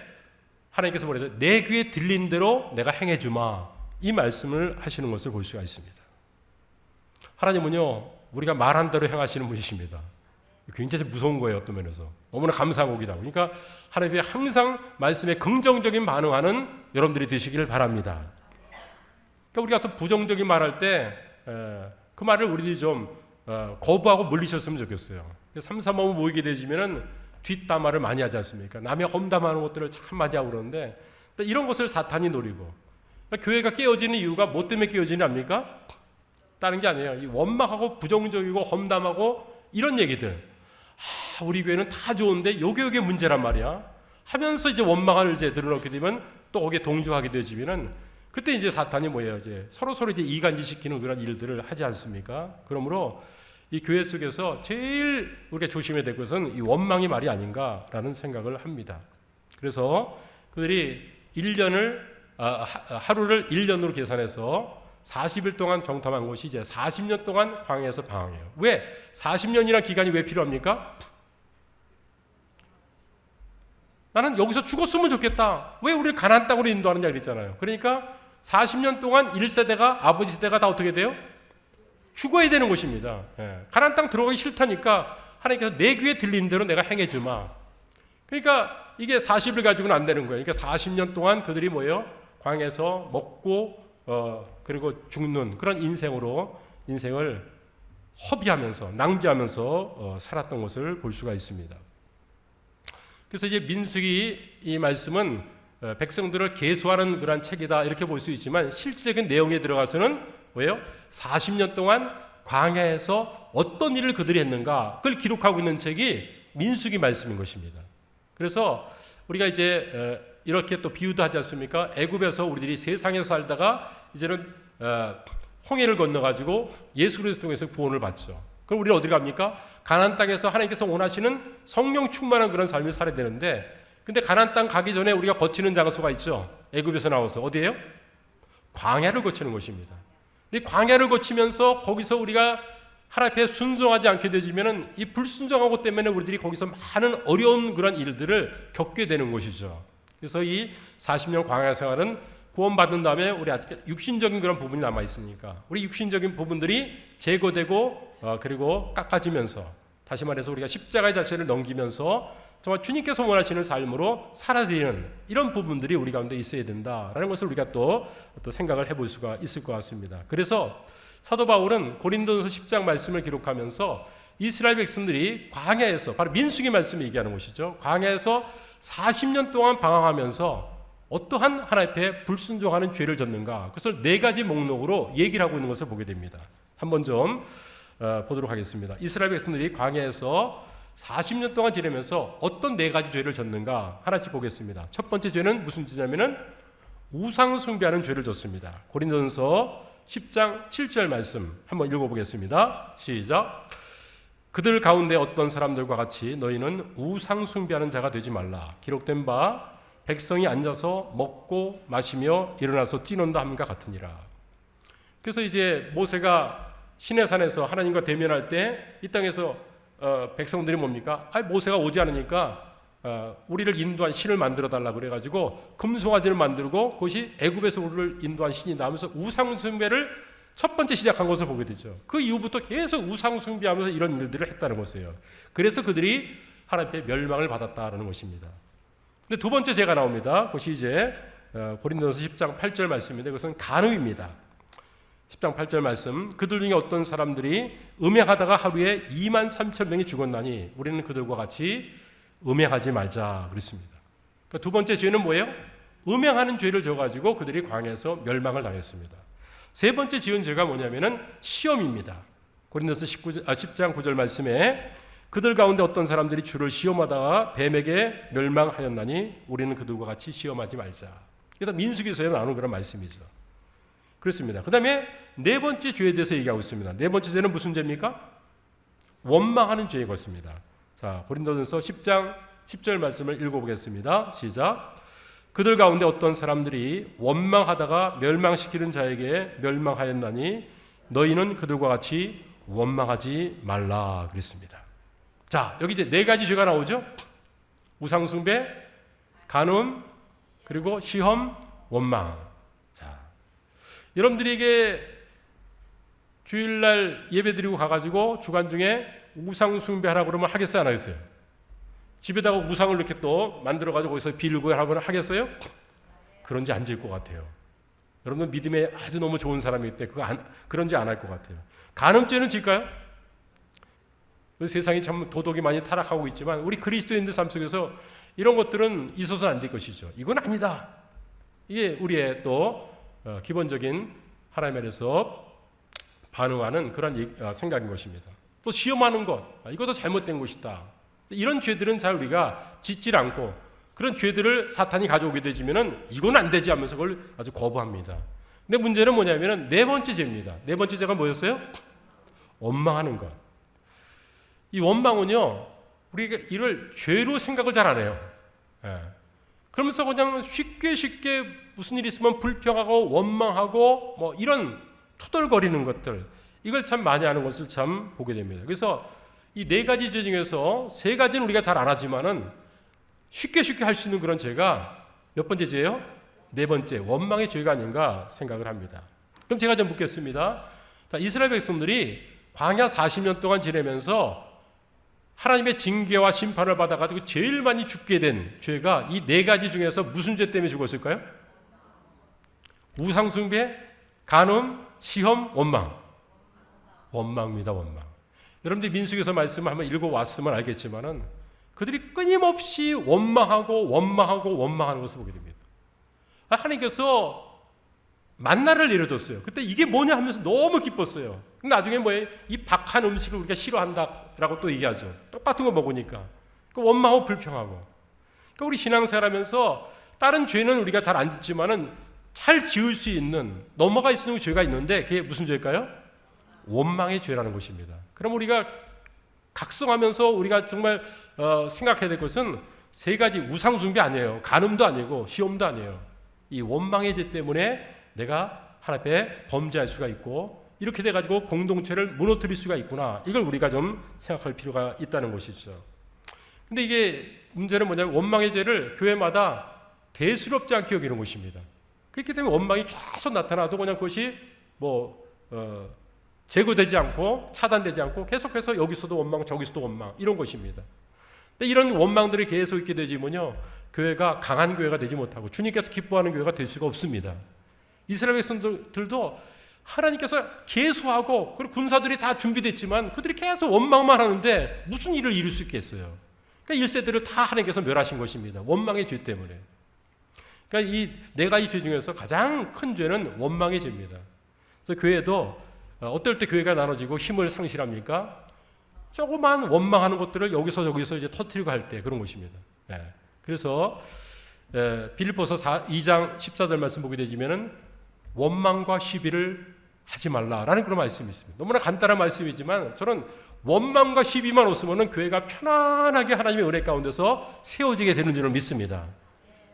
하나님께서 뭐래요? 내 귀에 들린 대로 내가 행해주마. 이 말씀을 하시는 것을 볼 수가 있습니다. 하나님은요, 우리가 말한 대로 행하시는 분이십니다. 굉장히 무서운 거예요. 어떤 면에서 너무나 감사한 곡이다. 그러니까 하나님이 항상 말씀에 긍정적인 반응하는 여러분들이 되시기를 바랍니다. 그러니까 우리가 또 부정적인 말할 때 그 말을 우리들이 좀 거부하고 물리셨으면 좋겠어요. 삼삼오오 모이게 되시면은 뒷담화를 많이 하지 않습니까? 남의 험담하는 것들을 참 많이 하고 그러는데 이런 것을 사탄이 노리고, 그러니까 교회가 깨어지는 이유가 뭐 때문에 깨어지는 압니까? 다른 게 아니에요. 이 원망하고 부정적이고 험담하고 이런 얘기들, 우리 교회는 다 좋은데 요게 문제란 말이야 하면서 이제 원망을 이제 늘어놓게 되면 또 거기에 동조하게 되지면은 그때 이제 사탄이 뭐예요? 이제 서로 이제 이간질시키는 그런 일들을 하지 않습니까? 그러므로 이 교회 속에서 제일 우리가 조심해야 될 것은 이 원망이 말이 아닌가라는 생각을 합니다. 그래서 그들이 하루를 1년으로 계산해서 40일 동안 정탐한 것이 이제 40년 동안 광야에서 방황해요. 왜? 40년이라는 기간이 왜 필요합니까? 나는 여기서 죽었으면 좋겠다. 왜 우리를 가나안 땅으로 인도하느냐 그랬잖아요. 그러니까 40년 동안 1세대가 아버지 세대가 다 어떻게 돼요? 죽어야 되는 것입니다. 가나안 땅 들어가기 싫다니까 하나님께서 내 귀에 들린 대로 내가 행해주마. 그러니까 이게 40을 가지고는 안 되는 거예요. 그러니까 40년 동안 그들이 뭐예요? 광야에서 먹고 그리고 죽는 그런 인생을 허비하면서 낭비하면서 살았던 것을 볼 수가 있습니다. 그래서 이제 민수기 이 말씀은 백성들을 계수하는 그런 책이다 이렇게 볼 수 있지만 실질적인 내용에 들어가서는 뭐예요? 40년 동안 광야에서 어떤 일을 그들이 했는가 그걸 기록하고 있는 책이 민수기 말씀인 것입니다. 그래서 우리가 이제 이렇게 또 비유도 하지 않습니까? 애굽에서 우리들이 세상에서 살다가 이제는 홍해를 건너가지고 예수 그리스도 통해서 구원을 받죠. 그럼 우리는 어디 갑니까? 가나안 땅에서 하나님께서 원하시는 성령 충만한 그런 삶을 살아야 되는데, 근데 가나안 땅 가기 전에 우리가 거치는 장소가 있죠. 애굽에서 나와서 어디예요? 광야를 거치는 것입니다. 근데 광야를 거치면서 거기서 우리가 하나님 앞에 순종하지 않게 되지면은 이 불순종한 것 때문에 우리들이 거기서 많은 어려운 그런 일들을 겪게 되는 것이죠. 그래서 이 40년 광야 생활은 구원받은 다음에 우리 아직 육신적인 그런 부분이 남아 있으니까 우리 육신적인 부분들이 제거되고 그리고 깎아지면서, 다시 말해서 우리가 십자가의 자체를 넘기면서 정말 주님께서 원하시는 삶으로 살아드리는 이런 부분들이 우리 가운데 있어야 된다라는 것을 우리가 또 생각을 해볼 수가 있을 것 같습니다. 그래서 사도 바울은 고린도전서 10장 말씀을 기록하면서 이스라엘 백성들이 광야에서, 바로 민수기 말씀이 얘기하는 것이죠. 광야에서 40년 동안 방황하면서 어떠한 하나님 앞에 불순종하는 죄를 졌는가, 그것을 네 가지 목록으로 얘기를 하고 있는 것을 보게 됩니다. 한번 좀 보도록 하겠습니다. 이스라엘 백성들이 광야에서 40년 동안 지내면서 어떤 네 가지 죄를 졌는가 하나씩 보겠습니다. 첫 번째 죄는 무슨 죄냐면은 우상 숭배하는 죄를 졌습니다. 고린도전서 10장 7절 말씀 한번 읽어보겠습니다. 시작. 그들 가운데 어떤 사람들과 같이 너희는 우상 숭배하는 자가 되지 말라. 기록된 바 백성이 앉아서 먹고 마시며 일어나서 뛰는다 함과 같으니라. 그래서 이제 모세가 시내산에서 하나님과 대면할 때 이 땅에서 백성들이 뭡니까? 모세가 오지 않으니까 우리를 인도한 신을 만들어 달라 그래가지고 금송아지를 만들고 그것이 애굽에서 우리를 인도한 신이다 하면서 우상 숭배를 첫 번째 시작한 것을 보게 되죠. 그 이후부터 계속 우상 숭배하면서 이런 일들을 했다는 것이에요. 그래서 그들이 하나님의 멸망을 받았다라는 것입니다. 근데 두 번째 죄가 나옵니다. 그것이 이제 고린도전서 10장 8절 말씀인데 그것은 간음입니다. 10장 8절 말씀. 그들 중에 어떤 사람들이 음행하다가 하루에 2만 3천 명이 죽었나니 우리는 그들과 같이 음행하지 말자 그랬습니다. 그러니까 두 번째 죄는 뭐예요? 음행하는 죄를 져가지고 그들이 광야에서 멸망을 당했습니다. 세 번째 지은 죄가 뭐냐면은 시험입니다. 고린도서 10장 9절 말씀에 그들 가운데 어떤 사람들이 주를 시험하다가 뱀에게 멸망하였나니 우리는 그들과 같이 시험하지 말자. 이게 민수기서에 나오는 그런 말씀이죠. 그렇습니다. 그 다음에 네 번째 죄에 대해서 얘기하고 있습니다. 네 번째 죄는 무슨 죄입니까? 원망하는 죄에 걸습니다. 자, 고린도전서 10장 10절 말씀을 읽어보겠습니다. 시작. 그들 가운데 어떤 사람들이 원망하다가 멸망시키는 자에게 멸망하였나니 너희는 그들과 같이 원망하지 말라 그랬습니다. 자, 여기 이제 네 가지 죄가 나오죠. 우상숭배, 간음, 그리고 시험, 원망. 자, 여러분들에게 주일날 예배드리고 가가지고 주간 중에 우상숭배하라고 그러면 하겠어요, 안 하겠어요? 집에다가 우상을 이렇게 또 만들어가지고 거기서 빌고 하겠어요? 그런지 안 질 것 같아요. 여러분 믿음에 아주 너무 좋은 사람이기 때문에 그런지 안 할 것 같아요. 간음죄는 질까요? 세상이 참 도덕이 많이 타락하고 있지만 우리 그리스도인들 삶 속에서 이런 것들은 있어서는 안 될 것이죠. 이건 아니다. 이게 우리의 또 기본적인 하나님 안에서 반응하는 그런 생각인 것입니다. 또 시험하는 것, 이것도 잘못된 것이다. 이런 죄들은 잘 우리가 짓질 않고 그런 죄들을 사탄이 가져오게 되지면은 이건 안 되지 하면서 그걸 아주 거부합니다. 근데 문제는 뭐냐면은 네 번째 죄입니다. 네 번째 죄가 뭐였어요? 원망하는 것. 이 원망은요, 우리가 이를 죄로 생각을 잘 안 해요. 예. 그러면서 그냥 쉽게 무슨 일이 있으면 불평하고 원망하고 뭐 이런 투덜거리는 것들, 이걸 참 많이 하는 것을 참 보게 됩니다. 그래서 이 네 가지 죄 중에서 세 가지는 우리가 잘 안 하지만은 쉽게 할 수 있는 그런 죄가 몇 번째 죄예요? 네 번째, 원망의 죄가 아닌가 생각을 합니다. 그럼 제가 좀 묻겠습니다. 자, 이스라엘 백성들이 광야 40년 동안 지내면서 하나님의 징계와 심판을 받아가지고 제일 많이 죽게 된 죄가 이 네 가지 중에서 무슨 죄 때문에 죽었을까요? 우상숭배, 간음, 시험, 원망. 원망입니다, 원망. 여러분들이 민수기에서 말씀을 한번 읽어왔으면 알겠지만은 그들이 끊임없이 원망하는 것을 보게 됩니다. 하나님께서 만나를 내려줬어요. 그때 이게 뭐냐 하면서 너무 기뻤어요. 근데 나중에 뭐예요? 이 박한 음식을 우리가 싫어한다라고 또 얘기하죠. 똑같은 거 먹으니까. 원망하고 불평하고. 그러니까 우리 신앙생활하면서 다른 죄는 우리가 잘 안 짓지만은 잘 지을 수 있는, 넘어가 있는 죄가 있는데 그게 무슨 죄일까요? 원망의 죄라는 것입니다. 그럼 우리가 각성하면서 우리가 정말 생각해야 될 것은 세 가지. 우상숭배 아니에요. 간음도 아니고 시험도 아니에요. 이 원망의 죄 때문에 내가 하나님 앞에 범죄할 수가 있고 이렇게 돼가지고 공동체를 무너뜨릴 수가 있구나. 이걸 우리가 좀 생각할 필요가 있다는 것이죠. 근데 이게 문제는 뭐냐면 원망의 죄를 교회마다 대수롭지 않게 여기는 것입니다. 그렇기 때문에 원망이 계속 나타나도 그냥 그것이 제거되지 않고 차단되지 않고 계속해서 여기서도 원망 저기서도 원망 이런 것입니다. 근데 이런 원망들이 계속 있게 되지면요, 교회가 강한 교회가 되지 못하고 주님께서 기뻐하는 교회가 될 수가 없습니다. 이스라엘 백성들도 하나님께서 계수하고 그리고 군사들이 다 준비됐지만 그들이 계속 원망만 하는데 무슨 일을 이룰 수 있겠어요? 그러니까 1세대를 다 하나님께서 멸하신 것입니다. 원망의 죄 때문에. 그러니까 이 네 가지 죄 중에서 가장 큰 죄는 원망의 죄입니다. 그래서 교회도 어떨 때 교회가 나눠지고 힘을 상실합니까? 조그만 원망하는 것들을 여기서 저기서 이제 터뜨리고 할 때 그런 것입니다. 그래서 빌립보서 2장 14절 말씀 보게 되지면은 원망과 시비를 하지 말라라는 그런 말씀이 있습니다. 너무나 간단한 말씀이지만 저는 원망과 시비만 없으면 교회가 편안하게 하나님의 은혜 가운데서 세워지게 되는 줄을 믿습니다.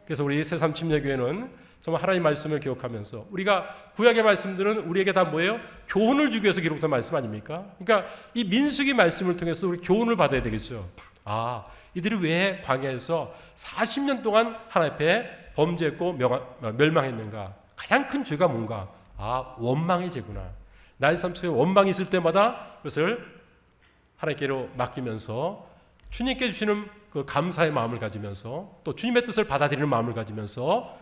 그래서 우리 새삼침례교회는 정말 하나님의 말씀을 기억하면서 우리가 구약의 말씀들은 우리에게 다 뭐예요? 교훈을 주기 위해서 기록된 말씀 아닙니까? 그러니까 이 민수기 말씀을 통해서 우리 교훈을 받아야 되겠죠. 이들이 왜 광야에서 40년 동안 하나님 앞에 범죄했고 멸망했는가? 가장 큰 죄가 뭔가? 원망의 죄구나. 나의 삶 속에 원망이 있을 때마다 그것을 하나님께로 맡기면서 주님께 주시는 그 감사의 마음을 가지면서 또 주님의 뜻을 받아들이는 마음을 가지면서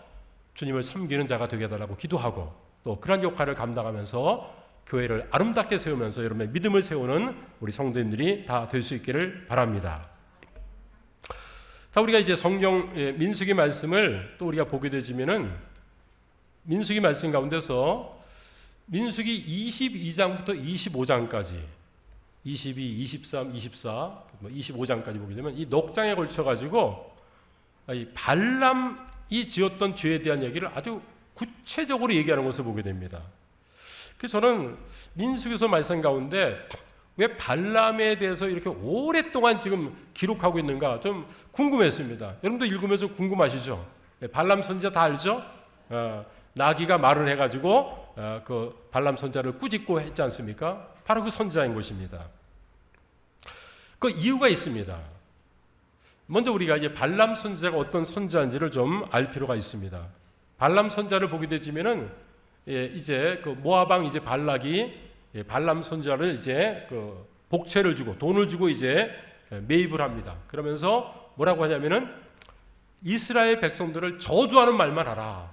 주님을 섬기는 자가 되게 해달라고 기도하고 또 그런 역할을 감당하면서 교회를 아름답게 세우면서 여러분의 믿음을 세우는 우리 성도님들이 다 될 수 있기를 바랍니다. 자, 우리가 이제 성경 민수기 말씀을 또 우리가 보게 되지면은 민수기 말씀 가운데서 민수기 22장부터 25장까지 22, 23, 24, 25장까지 보게 되면 이 넉 장에 걸쳐 가지고 이 발람이 지었던 죄에 대한 얘기를 아주 구체적으로 얘기하는 것을 보게 됩니다. 그래서 저는 민수기서 말씀 가운데 왜 발람에 대해서 이렇게 오랫동안 지금 기록하고 있는가 좀 궁금했습니다. 여러분도 읽으면서 궁금하시죠? 발람 선지자 다 알죠? 나귀가 말을 해가지고 그 발람 선지자를 꾸짖고 했지 않습니까? 바로 그 선지자인 것입니다. 그 이유가 있습니다. 먼저 우리가 이제 발람 선지자가 어떤 선지자인지를 좀 알 필요가 있습니다. 발람 선지자를 보게 되지면은 이제 그 모압왕 이제 발락이 발람 선지자를 이제 그 복채를 주고 돈을 주고 이제 매입을 합니다. 그러면서 뭐라고 하냐면은 이스라엘 백성들을 저주하는 말만 하라.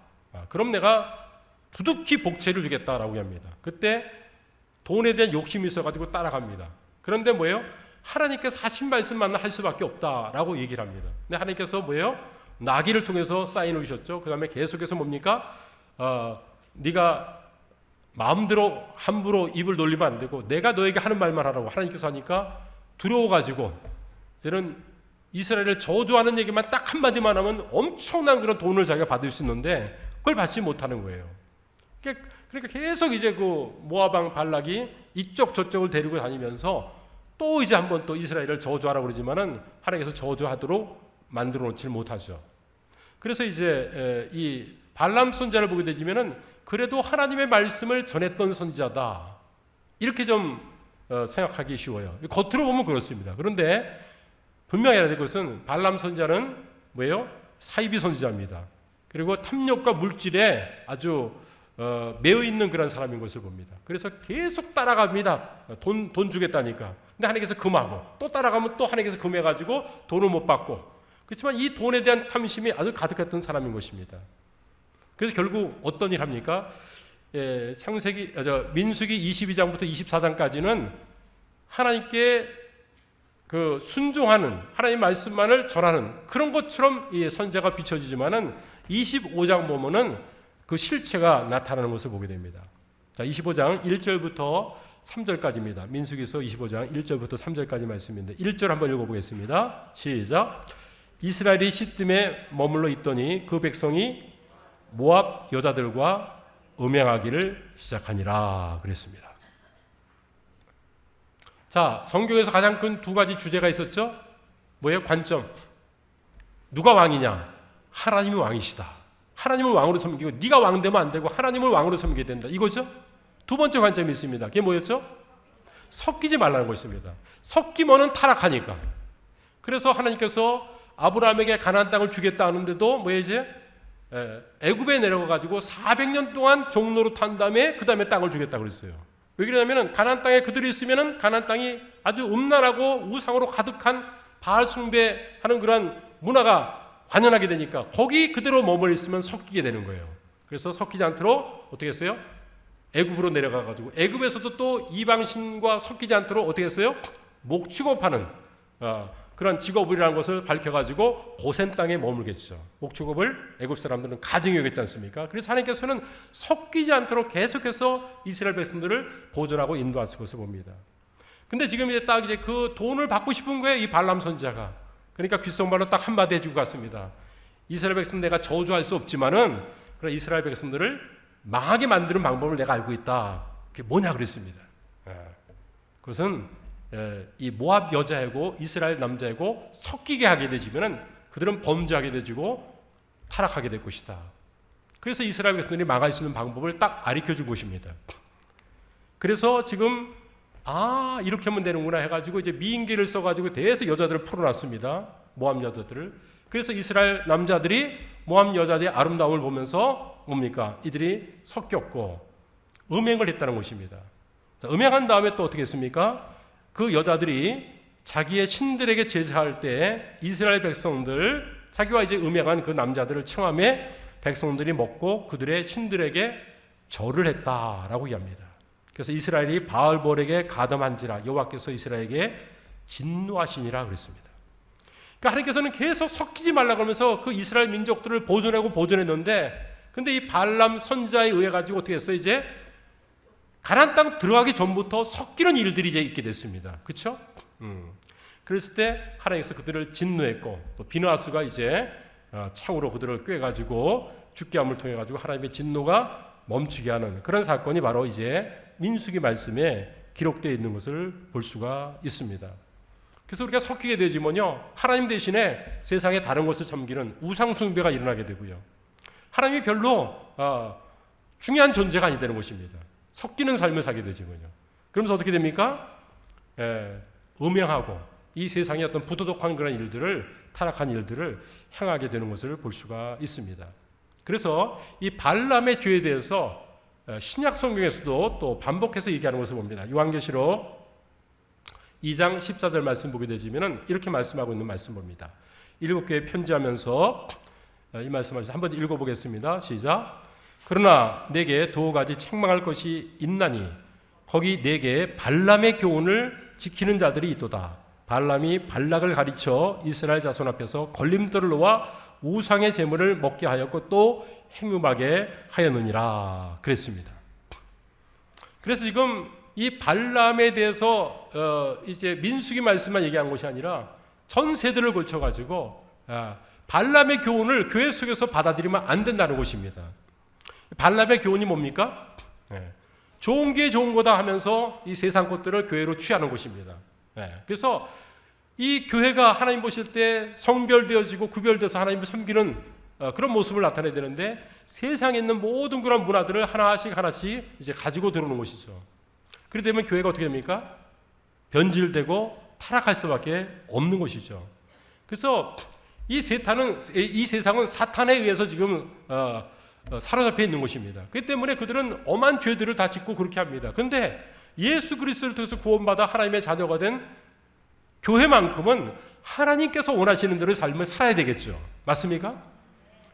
그럼 내가 두둑히 복채를 주겠다라고 합니다. 그때 돈에 대한 욕심이 있어가지고 따라갑니다. 그런데 뭐예요? 하나님께서 하신 말씀만 할 수밖에 없다라고 얘기를 합니다. 근데 하나님께서 뭐예요? 나귀를 통해서 사인을 주셨죠. 그 다음에 계속해서 뭡니까? 네가 마음대로 함부로 입을 놀리면 안 되고 내가 너에게 하는 말만 하라고 하나님께서 하니까 두려워가지고 이제는 이스라엘을 저주하는 얘기만 딱 한마디만 하면 엄청난 그런 돈을 자기가 받을 수 있는데 그걸 받지 못하는 거예요. 그러니까 계속 이제 그 모압왕 발락이 이쪽 저쪽을 데리고 다니면서 또 이제 한번 또 이스라엘을 저주하라고 그러지만은 하나님께서 저주하도록 만들어 놓지 못하죠. 그래서 이제 이 발람 선지자를 보게 되면은 그래도 하나님의 말씀을 전했던 선지자다 이렇게 좀 생각하기 쉬워요. 겉으로 보면 그렇습니다. 그런데 분명히 알아야 될 것은 발람 선지자는 뭐예요? 사이비 선지자입니다. 그리고 탐욕과 물질에 아주 매여 있는 그런 사람인 것을 봅니다. 그래서 계속 따라갑니다. 돈 주겠다니까. 근데 하나님께서 금하고 또 따라가면 또 하나님께서 금해가지고 돈을 못 받고 그렇지만 이 돈에 대한 탐심이 아주 가득했던 사람인 것입니다. 그래서 결국 어떤 일 합니까? 민수기 22장부터 24장까지는 하나님께 그 순종하는 하나님 말씀만을 전하는 그런 것처럼 이 선지자가 비춰지지만은 25장 보면은 그 실체가 나타나는 것을 보게 됩니다. 자, 25장 1절부터 3절까지입니다. 민수기서 25장 1절부터 3절까지 말씀인데 1절 한번 읽어보겠습니다. 시작. 이스라엘이 시딤에 머물러 있더니 그 백성이 모압 여자들과 음행하기를 시작하니라 그랬습니다. 자, 성경에서 가장 큰 두 가지 주제가 있었죠. 뭐예요? 관점. 누가 왕이냐? 하나님이 왕이시다. 하나님을 왕으로 섬기고 네가 왕 되면 안 되고 하나님을 왕으로 섬기게 된다. 이거죠. 두 번째 관점이 있습니다. 그게 뭐였죠? 섞이지 말라는 것입니다. 섞이면은 타락하니까. 그래서 하나님께서 아브라함에게 가나안 땅을 주겠다 하는데도 뭐예요 이제? 애굽에 내려가 가지고 400년 동안 종로로 탄 다음에 그 다음에 땅을 주겠다 그랬어요. 왜 그러냐면은 가나안 땅에 그들이 있으면은 가나안 땅이 아주 음란하고 우상으로 가득한 바알 숭배하는 그런 문화가 관연하게 되니까 거기 그대로 머물러 있으면 섞이게 되는 거예요. 그래서 섞이지 않도록 어떻게 했어요? 애굽으로 내려가 가지고 애굽에서도 또 이방신과 섞이지 않도록 어떻게 했어요? 목 취급하는 그런 직업이라는 것을 밝혀가지고 고센 땅에 머물겠죠. 목축업을 애굽 사람들은 가증히 여겼지 않습니까? 그래서 하나님께서는 섞이지 않도록 계속해서 이스라엘 백성들을 보존하고 인도하실 것을 봅니다. 근데 지금 이제 딱 이제 그 돈을 받고 싶은 거예요, 이 발람 선지자가. 그러니까 귓속말로 딱 한마디 해주고 갔습니다. 이스라엘 백성 내가 저주할 수 없지만은 그런 이스라엘 백성들을 망하게 만드는 방법을 내가 알고 있다. 그게 뭐냐 그랬습니다. 그것은 이 모압 여자이고 이스라엘 남자이고 섞이게 하게 되지면은 그들은 범죄하게 되지고 타락하게 될 것이다. 그래서 이스라엘 백성들이 망할 수 있는 방법을 딱 가르쳐 준 것입니다. 그래서 지금 이렇게 하면 되는구나 해가지고 이제 미인계를 써가지고 대해서 여자들을 풀어놨습니다. 모압 여자들을. 그래서 이스라엘 남자들이 모압 여자들의 아름다움을 보면서 뭡니까? 이들이 섞였고 음행을 했다는 것입니다. 자, 음행한 다음에 또 어떻게 했습니까? 그 여자들이 자기의 신들에게 제사할 때 이스라엘 백성들, 자기와 이제 음행한 그 남자들을 청함에 백성들이 먹고 그들의 신들에게 절을 했다라고 이야기합니다. 그래서 이스라엘이 바알볼에게 가담한지라 여호와께서 이스라엘에게 진노하시니라 그랬습니다. 그러니까 하나님께서는 계속 섞이지 말라고 하면서 그 이스라엘 민족들을 보존했는데 근데 이 발람 선지자에 의해 가지고 어떻게 했어요? 이제 가나안 땅 들어가기 전부터 섞이는 일들이 이제 있게 됐습니다. 그렇죠? 그랬을 때 하나님께서 그들을 진노했고 또 비느하스가 이제 창으로 그들을 꿰가지고 죽게 함을 통해 가지고 하나님의 진노가 멈추게 하는 그런 사건이 바로 이제 민수기 말씀에 기록되어 있는 것을 볼 수가 있습니다. 그래서 우리가 섞이게 되지만요, 하나님 대신에 세상에 다른 것을 섬기는 우상 숭배가 일어나게 되고요, 하나님이 별로 중요한 존재가 아니 되는 것입니다. 섞이는 삶을 살게 되지만요. 그러면서 어떻게 됩니까? 음행하고 이 세상의 어떤 부도덕한 그런 일들을, 타락한 일들을 행하게 되는 것을 볼 수가 있습니다. 그래서 이 발람의 죄에 대해서 신약 성경에서도 또 반복해서 얘기하는 것을 봅니다. 요한계시록 2장 14절 말씀 보게 되지면은 이렇게 말씀하고 있는 말씀 봅니다. 7교회 편지하면서 이 말씀을 한번 읽어보겠습니다. 시작. 그러나 내게 두 가지 책망할 것이 있나니 거기 내게 발람의 교훈을 지키는 자들이 있도다. 발람이 발락을 가르쳐 이스라엘 자손 앞에서 걸림돌을 놓아 우상의 제물을 먹게 하였고 또 행음하게 하였느니라 그랬습니다. 그래서 지금 이 발람에 대해서 이제 민수기 말씀만 얘기한 것이 아니라 전 세대를 걸쳐 가지고 발람의 교훈을 교회 속에서 받아들이면 안 된다는 것입니다. 발람의 교훈이 뭡니까? 좋은 게 좋은 거다 하면서 이 세상 것들을 교회로 취하는 것입니다. 그래서 이 교회가 하나님 보실 때 성별되어지고 구별돼서 하나님을 섬기는 그런 모습을 나타내야 되는데 세상에 있는 모든 그런 문화들을 하나씩 이제 가지고 들어오는 것이죠. 그렇게 되면 교회가 어떻게 됩니까? 변질되고 타락할 수밖에 없는 것이죠. 그래서 이 세상은 사탄에 의해서 지금 사로잡혀 있는 것입니다. 그렇기 때문에 그들은 엄한 죄들을 다 짓고 그렇게 합니다. 그런데 예수 그리스도를 통해서 구원받아 하나님의 자녀가 된 교회만큼은 하나님께서 원하시는 대로 삶을 살아야 되겠죠. 맞습니까?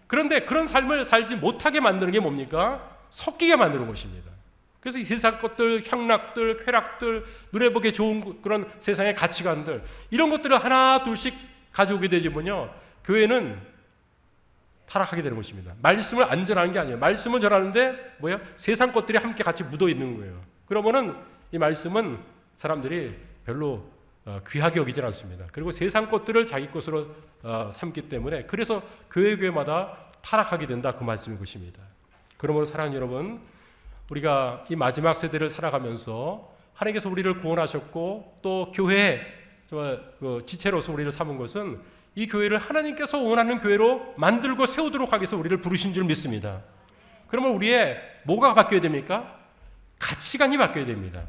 그런데 그런 삶을 살지 못하게 만드는 게 뭡니까? 섞이게 만드는 것입니다. 그래서 이 세상 것들, 향락들, 쾌락들, 눈에 보기 좋은 그런 세상의 가치관들, 이런 것들을 하나 둘씩 가져오게 되지만요, 교회는 타락하게 되는 것입니다. 말씀을 안 전하는 게 아니에요. 말씀을 전하는데 세상 것들이 함께 같이 묻어 있는 거예요. 그러면은 이 말씀은 사람들이 별로 귀하게 여기지 않습니다. 그리고 세상 것들을 자기 것으로 삼기 때문에 그래서 교회마다 타락하게 된다, 그 말씀인 것입니다. 그러므로 사랑하는 여러분, 우리가 이 마지막 세대를 살아가면서 하나님께서 우리를 구원하셨고 또 교회의 지체로서 우리를 삼은 것은 이 교회를 하나님께서 원하는 교회로 만들고 세우도록 하기 위해서 우리를 부르신 줄 믿습니다. 그러면 우리의 뭐가 바뀌어야 됩니까? 가치관이 바뀌어야 됩니다.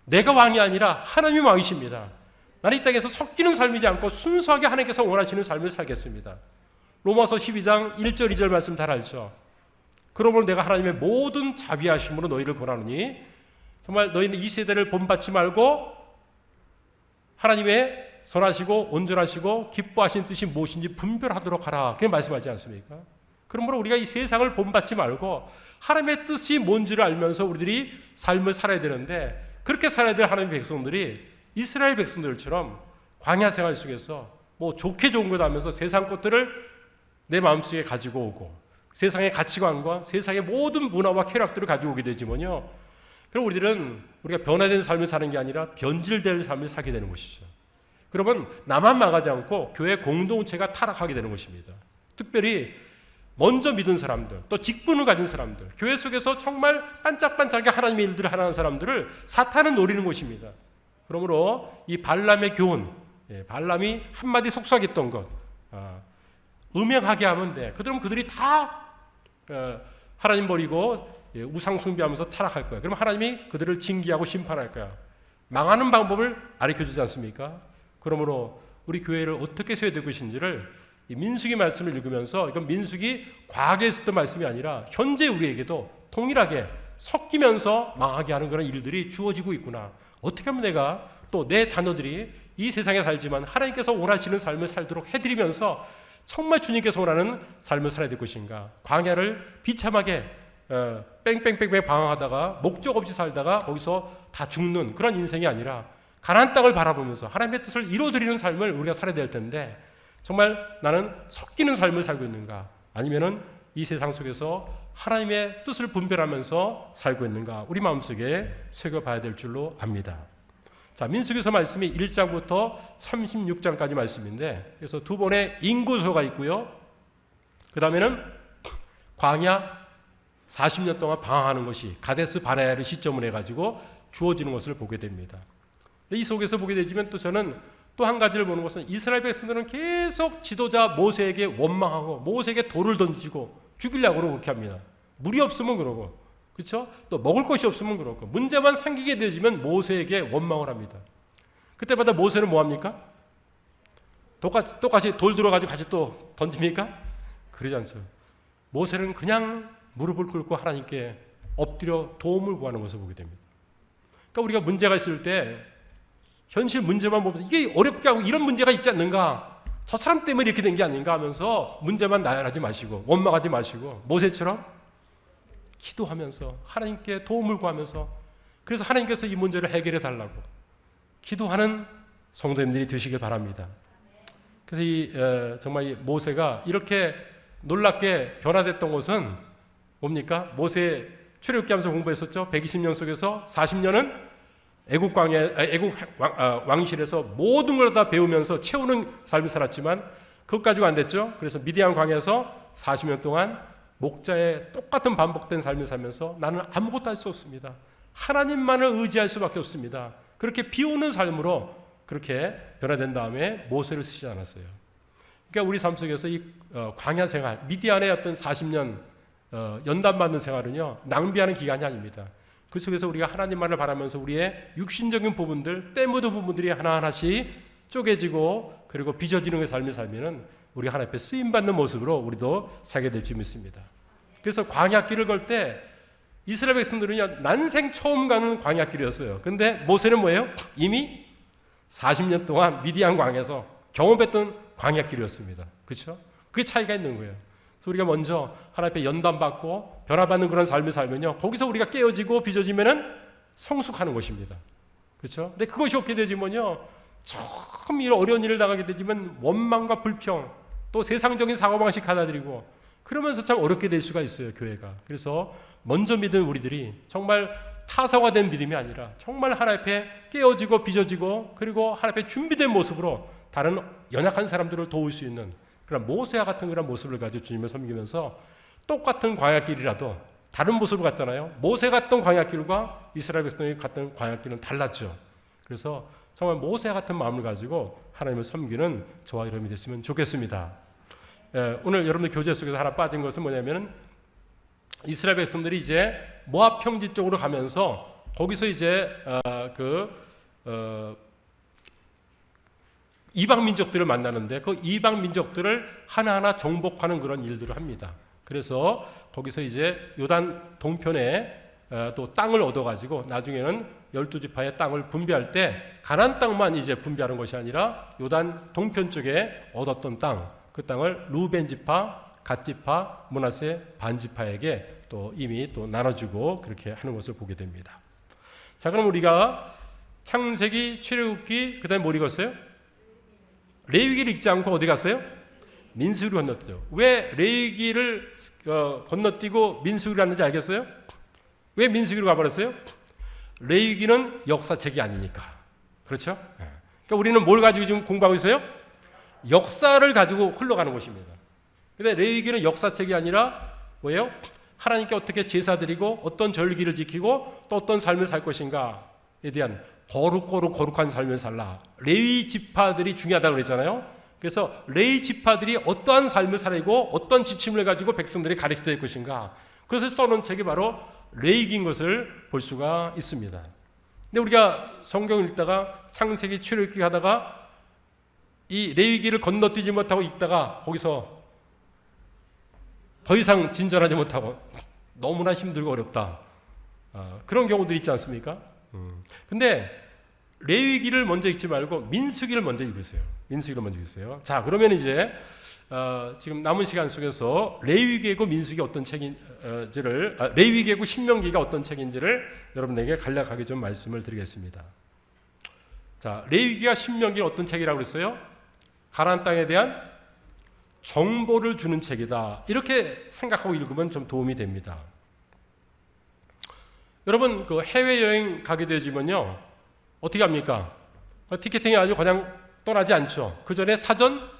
내가 왕이 아니라 하나님이 왕이십니다. 나는 이 땅에서 섞이는 삶이지 않고 순수하게 하나님께서 원하시는 삶을 살겠습니다. 로마서 12장 1절 2절 말씀 잘 알죠. 그러므로 내가 하나님의 모든 자비하심으로 너희를 권하노니 정말 너희는 이 세대를 본받지 말고 하나님의 선하시고 온전하시고 기뻐하신 뜻이 무엇인지 분별하도록 하라. 그렇게 말씀하지 않습니까? 그러므로 우리가 이 세상을 본받지 말고 하나님의 뜻이 뭔지를 알면서 우리들이 삶을 살아야 되는데, 그렇게 살아야 될 하나님의 백성들이 이스라엘 백성들처럼 광야 생활 속에서 뭐 좋게 좋은 것 하면서 세상 것들을 내 마음속에 가지고 오고 세상의 가치관과 세상의 모든 문화와 쾌락들을 가지고 오게 되지만요, 그럼 우리가 변화된 삶을 사는 게 아니라 변질될 삶을 살게 되는 것이죠. 그러면 나만 망하지 않고 교회 공동체가 타락하게 되는 것입니다. 특별히 먼저 믿은 사람들, 또 직분을 가진 사람들, 교회 속에서 정말 반짝반짝하게 하나님의 일들을 하는 사람들을 사탄은 노리는 것입니다. 그러므로 이 발람의 교훈, 발람이 한마디 속삭였던 것, 음행하게 하면 돼. 그들이 다 하나님 버리고 우상 숭배하면서 타락할 거야. 그럼 하나님이 그들을 징계하고 심판할 거야. 망하는 방법을 가르쳐주지 않습니까? 그러므로 우리 교회를 어떻게 세워야 될 것인지를 이 민수기 말씀을 읽으면서, 이건 민수기 과거에 있었던 말씀이 아니라 현재 우리에게도 동일하게 섞이면서 망하게 하는 그런 일들이 주어지고 있구나. 어떻게 하면 내가 또 내 자녀들이 이 세상에 살지만 하나님께서 원하시는 삶을 살도록 해드리면서 정말 주님께서 원하는 삶을 살아야 될 것인가. 광야를 비참하게 뺑뺑뺑뺑 방황하다가 목적 없이 살다가 거기서 다 죽는 그런 인생이 아니라 가나안 땅을 바라보면서 하나님의 뜻을 이루어드리는 삶을 우리가 살아야 될 텐데, 정말 나는 섞이는 삶을 살고 있는가, 아니면은 이 세상 속에서 하나님의 뜻을 분별하면서 살고 있는가, 우리 마음속에 새겨봐야 될 줄로 압니다. 자, 민수기서 말씀이 1장부터 36장까지 말씀인데, 그래서 두 번의 인구소가 있고요, 그 다음에는 광야 40년 동안 방황하는 것이 가데스 바네아를 시점으로 해가지고 주어지는 것을 보게 됩니다. 이 속에서 보게 되지만 또 저는 또 한 가지를 보는 것은, 이스라엘 백성들은 계속 지도자 모세에게 원망하고 모세에게 돌을 던지고 죽이려고 그렇게 합니다. 물이 없으면 그러고, 그렇죠? 또 먹을 것이 없으면 그렇고, 문제만 생기게 되지만 모세에게 원망을 합니다. 그때마다 모세는 뭐 합니까? 똑같이 돌 들어가지고 같이 또 던집니까? 그러지 않죠. 모세는 그냥 무릎을 꿇고 하나님께 엎드려 도움을 구하는 것을 보게 됩니다. 그러니까 우리가 문제가 있을 때 현실 문제만 보면서 이게 어렵게 하고 이런 문제가 있지 않는가, 저 사람 때문에 이렇게 된 게 아닌가 하면서 문제만 나열하지 마시고 원망하지 마시고 모세처럼 기도하면서 하나님께 도움을 구하면서, 그래서 하나님께서 이 문제를 해결해 달라고 기도하는 성도님들이 되시길 바랍니다. 그래서 정말 이 모세가 이렇게 놀랍게 변화됐던 것은 뭡니까? 모세 출애굽기하면서 공부했었죠. 120년 속에서 40년은 애국 왕실에서 모든 걸 다 배우면서 채우는 삶을 살았지만 그것 가지고 안 됐죠. 그래서 미디안 광야에서 40년 동안 목자의 똑같은 반복된 삶을 살면서 나는 아무것도 할 수 없습니다. 하나님만을 의지할 수밖에 없습니다. 그렇게 비오는 삶으로 그렇게 변화된 다음에 모세를 쓰지 않았어요. 그러니까 우리 삶 속에서 이 광야 생활, 미디안의 어떤 40년 연단받는 생활은요, 낭비하는 기간이 아닙니다. 그 속에서 우리가 하나님만을 바라면서 우리의 육신적인 부분들, 때 묻은 부분들이 하나하나씩 쪼개지고 그리고 빚어지는 삶을 살면은 우리 하나님 앞에 쓰임받는 모습으로 우리도 살게 될 줄 믿습니다. 그래서 광야길을 걸 때 이스라엘 백성들은요, 난생 처음 가는 광야길이었어요. 근데 모세는 뭐예요? 이미 40년 동안 미디안 광야에서 경험했던 광야길이었습니다. 그렇죠? 그게 차이가 있는 거예요. 그래서 우리가 먼저 하나님 앞에 연단받고 변화받는 그런 삶을 살면요, 거기서 우리가 깨어지고 빚어지면은 성숙하는 것입니다. 그렇죠? 근데 그것이 없게 되지만요, 처음 이런 어려운 일을 당하게 되지만 원망과 불평, 또 세상적인 사고방식 받아들이고 그러면서 참 어렵게 될 수가 있어요, 교회가. 그래서 먼저 믿은 우리들이 정말 타성화된 믿음이 아니라 정말 하나님 앞에 깨어지고 빚어지고 그리고 하나님 앞에 준비된 모습으로 다른 연약한 사람들을 도울 수 있는 그런 모세와 같은 그런 모습을 가지고 주님을 섬기면서 똑같은 광야길이라도 다른 모습을 갔잖아요. 모세 갔던 광야길과 이스라엘 백성이 갔던 광야길은 달랐죠. 그래서 정말 모세 같은 마음을 가지고 하나님을 섬기는 저와 여러분이 됐으면 좋겠습니다. 오늘 여러분들 교재 속에서 하나 빠진 것은 뭐냐면, 이스라엘 백성들이 이제 모압 평지 쪽으로 가면서 거기서 이제 이방 민족들을 만나는데 그 이방 민족들을 하나하나 정복하는 그런 일들을 합니다. 그래서 거기서 이제 요단 동편에 또 땅을 얻어가지고 나중에는 12지파의 땅을 분배할 때 가나안 땅만 이제 분배하는 것이 아니라 요단 동편 쪽에 얻었던 땅, 그 땅을 루벤 지파, 갓지파, 므낫세, 반지파에게 또 이미 또 나눠주고 그렇게 하는 것을 보게 됩니다. 자, 그럼 우리가 창세기, 출애굽기, 그다음에 뭘 읽었어요? 레위기를 읽지 않고 어디 갔어요? 민수기를 건너뛰죠. 왜 레위기를 건너뛰고 민수기를 갔는지 알겠어요? 왜 민수기로 가버렸어요? 레위기는 역사책이 아니니까. 그렇죠? 그러니까 우리는 뭘 가지고 지금 공부하고 있어요? 역사를 가지고 흘러가는 것입니다. 근데 레위기는 역사책이 아니라 뭐예요? 하나님께 어떻게 제사 드리고 어떤 절기를 지키고 또 어떤 삶을 살 것인가에 대한 거룩한 삶을 살라. 레위 지파들이 중요하다고 그랬잖아요. 그래서 레위 지파들이 어떠한 삶을 살고 어떤 지침을 가지고 백성들이 가르쳐야 될 것인가, 그것을 써놓은 책이 바로 레위기인 것을 볼 수가 있습니다. 근데 우리가 성경을 읽다가 창세기, 출애굽기 하다가 이 레위기를 건너뛰지 못하고 읽다가 거기서 더 이상 진전하지 못하고 너무나 힘들고 어렵다, 그런 경우들이 있지 않습니까? 근데 레위기를 먼저 읽지 말고 민수기를 먼저 읽으세요. 민수기를 먼저 읽으세요. 자, 그러면 이제 지금 남은 시간 속에서 레위기고 민수기 어떤 책인지를, 레위기고 신명기가 어떤 책인지를 여러분에게 간략하게 좀 말씀을 드리겠습니다. 자, 레위기와 신명기는 어떤 책이라고 그랬어요? 가나안 땅에 대한 정보를 주는 책이다. 이렇게 생각하고 읽으면 좀 도움이 됩니다. 여러분, 그 해외여행 가게 되지면요, 어떻게 합니까? 티켓팅이 아주 그냥 떠나지 않죠. 그 전에 사전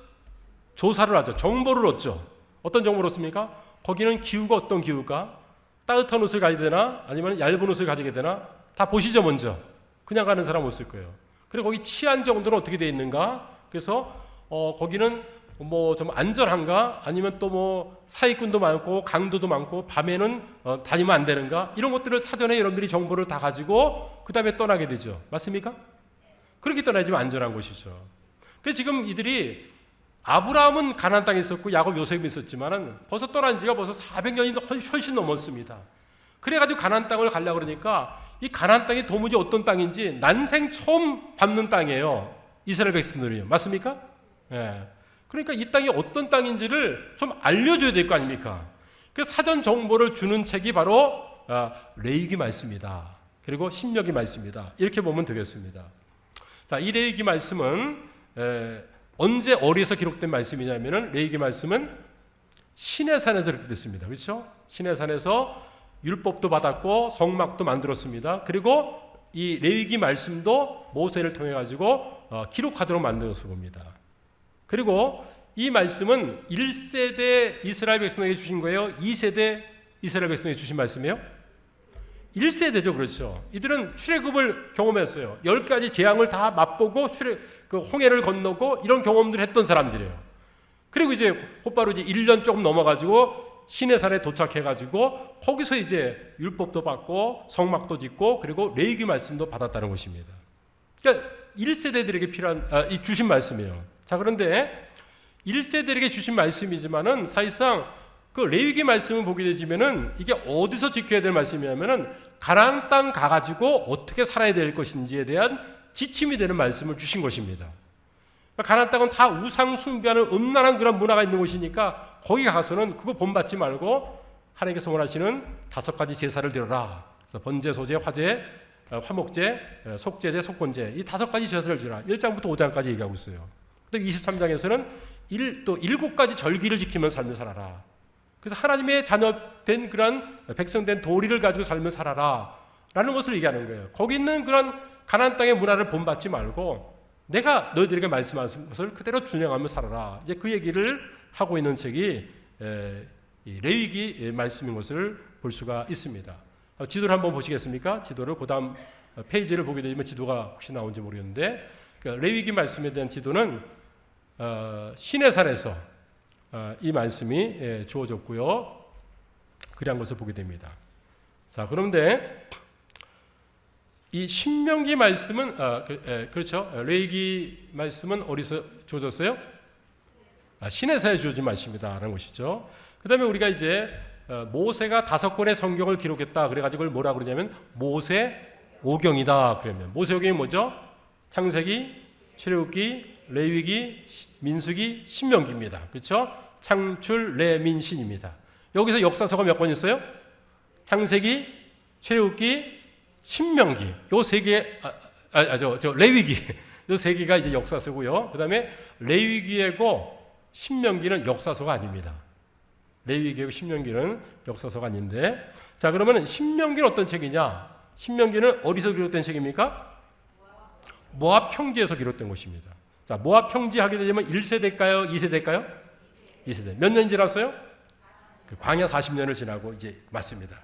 조사를 하죠. 정보를 얻죠. 어떤 정보를 얻습니까? 거기는 기후가 어떤 기후가, 따뜻한 옷을 가지게 되나 아니면 얇은 옷을 가지게 되나 다 보시죠. 먼저 그냥 가는 사람 없을 거예요. 그리고 거기 치안 정도는 어떻게 되어 있는가, 그래서 거기는 뭐 좀 안전한가, 아니면 또 뭐 사기꾼도 많고 강도도 많고 밤에는 다니면 안 되는가, 이런 것들을 사전에 여러분들이 정보를 다 가지고 그 다음에 떠나게 되죠. 맞습니까? 그렇게 떠나지면 안전한 곳이죠. 그래서 지금 이들이, 아브라함은 가나안 땅에 있었고 야곱, 요셉이 있었지만은 벌써 떠난 지가 벌써 400년이 훨씬 넘었습니다. 그래가지고 가나안 땅을 가려고 그러니까 이 가나안 땅이 도무지 어떤 땅인지 난생 처음 밟는 땅이에요. 이스라엘 백성들이요. 맞습니까? 예. 그러니까 이 땅이 어떤 땅인지를 좀 알려줘야 될 거 아닙니까? 그 사전 정보를 주는 책이 바로 레위기 말씀이다. 그리고 신명기 말씀이다. 이렇게 보면 되겠습니다. 자, 이 레위기 말씀은 언제 어디서 기록된 말씀이냐면은, 레위기 말씀은 시내산에서 이렇게 됐습니다. 그렇죠? 시내산에서 율법도 받았고 성막도 만들었습니다. 그리고 이 레위기 말씀도 모세를 통해 가지고 기록하도록 만들어서 봅니다. 그리고 이 말씀은 1세대 이스라엘 백성에게 주신 거예요? 2세대 이스라엘 백성에게 주신 말씀이에요? 1세대죠. 그렇죠. 이들은 출애굽을 경험했어요. 10가지 재앙을 다 맛보고 그 홍해를 건너고 이런 경험들을 했던 사람들이에요. 그리고 이제 곧바로 이제 1년 조금 넘어가지고 시내산에 도착해가지고 거기서 이제 율법도 받고 성막도 짓고 그리고 레위기 말씀도 받았다는 것입니다. 그러니까 1세대들에게 필요한 이 주신 말씀이에요. 자, 그런데 1세대에게 주신 말씀이지만은 사실상 그 레위기 말씀을 보게 되지면은 이게 어디서 지켜야 될 말씀이냐면은 가나안 땅 가가지고 어떻게 살아야 될 것인지에 대한 지침이 되는 말씀을 주신 것입니다. 가나안 땅은 다 우상 숭배하는 음란한 그런 문화가 있는 곳이니까 거기 가서는 그거 본받지 말고 하나님께서 원하시는 5가지 제사를 드려라. 그래서 번제, 소제, 화제, 화목제, 속제제, 속건제, 이 5가지 제사를 드려라. 1장부터 5장까지 얘기하고 있어요. 근데 23장에서는 또 7가지 절기를 지키며 삶을 살아라. 그래서 하나님의 자녀된 그런 백성된 도리를 가지고 삶을 살아라 라는 것을 얘기하는 거예요. 거기 있는 그런 가나안 땅의 문화를 본받지 말고 내가 너희들에게 말씀하신 것을 그대로 준행하며 살아라. 이제 그 얘기를 하고 있는 책이 이 레위기 말씀인 것을 볼 수가 있습니다. 지도를 한번 보시겠습니까? 지도를 그 다음 페이지를 보게 되면 지도가 혹시 나온지 모르겠는데, 그러니까 레위기 말씀에 대한 지도는 시내산에서 이 말씀이 주어졌고요. 그런 것을 보게 됩니다. 자, 그런데 이 신명기 말씀은 그렇죠. 레위기 말씀은 어디서 주어졌어요? 시내산에 주어진 말씀이다라는 것이죠. 그다음에 우리가 이제 모세가 5권의 성경을 기록했다. 그래가지고 그걸 뭐라 그러냐면 모세오경이다. 그러면 모세오경이 뭐죠? 창세기, 출애굽기, 레위기, 민수기, 신명기입니다. 그렇죠? 창출, 레민신입니다. 여기서 역사서가 몇 권 있어요? 창세기, 출애굽기, 신명기. 요 세 개, 레위기. 요 세 개가 이제 역사서고요. 그다음에 레위기하고 신명기는 역사서가 아닙니다. 레위기하고 신명기는 역사서가 아닌데, 자, 그러면 신명기는 어떤 책이냐? 신명기는 어디서 기록된 책입니까? 모압 평지에서 기록된 것입니다. 자, 모압 평지 하게 되면 1세대일까요? 2세대일까요? 2세대. 몇 년 지났어요? 광야 40년을 지나고 이제 맞습니다.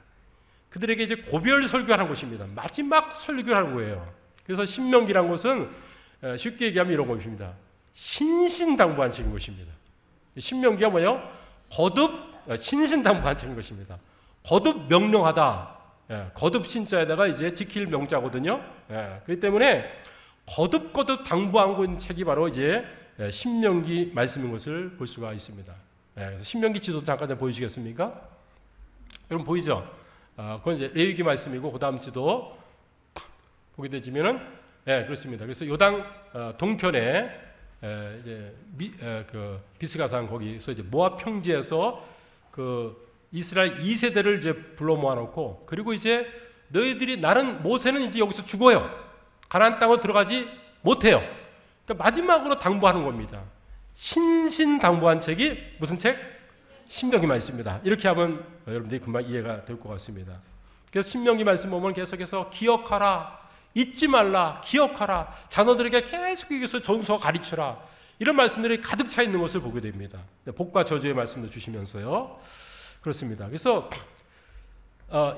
그들에게 이제 고별 설교하는 것입니다. 마지막 설교하는 거예요. 그래서 신명기란 것은 쉽게 얘기하면 이런 것입니다. 신신당부한 책인 것입니다. 신명기가 뭐예요? 신신당부한 책인 것입니다. 거듭 명령하다. 거듭 신자에다가 이제 지킬 명자거든요. 그렇기 때문에 거듭 당부하고 있는 책이 바로 이제 신명기 말씀인 것을 볼 수가 있습니다. 그래서 신명기 지도 잠깐 좀 보여주시겠습니까? 여러분 보이죠? 그건 이제 레위기 말씀이고 그 다음 지도 보게 되지면은 그렇습니다. 그래서 요당 동편에 이제 그 비스가산 거기서 이제 모압 평지에서 그 이스라엘 2세대를 이제 불러 모아놓고, 그리고 이제 너희들이 모세는 이제 여기서 죽어요. 가나안 땅으로 들어가지 못해요. 그러니까 마지막으로 당부하는 겁니다. 신신당부한 책이 무슨 책? 신명기 말씀입니다. 이렇게 하면 여러분들이 금방 이해가 될 것 같습니다. 그래서 신명기 말씀 보면 계속해서 기억하라, 잊지 말라, 기억하라, 자녀들에게 계속해서 전수와 가르쳐라, 이런 말씀들이 가득 차 있는 것을 보게 됩니다. 복과 저주의 말씀도 주시면서요. 그렇습니다. 그래서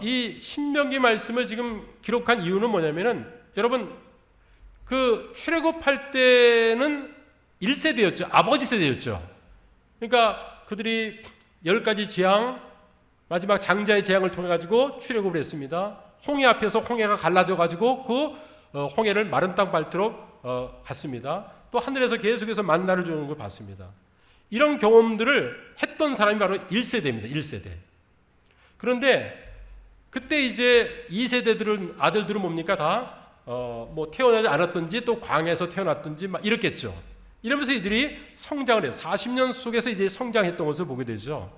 이 신명기 말씀을 지금 기록한 이유는 뭐냐면은, 여러분 그 출애굽할 때는 1세대였죠. 아버지 세대였죠. 그러니까 그들이 10가지 재앙, 마지막 장자의 재앙을 통해 가지고 출애굽을 했습니다. 홍해 앞에서 홍해가 갈라져 가지고 그 홍해를 마른 땅 밟도록 갔습니다. 또 하늘에서 계속해서 만나를 주는 걸 봤습니다. 이런 경험들을 했던 사람이 바로 1세대입니다. 1세대. 그런데 그때 이제 2세대들은 아들들은 뭡니까? 다 뭐 태어나지 않았든지 또 광야에서 태어났든지 막 이랬겠죠. 이러면서 이들이 성장을 해요. 40년 속에서 이제 성장했던 것을 보게 되죠.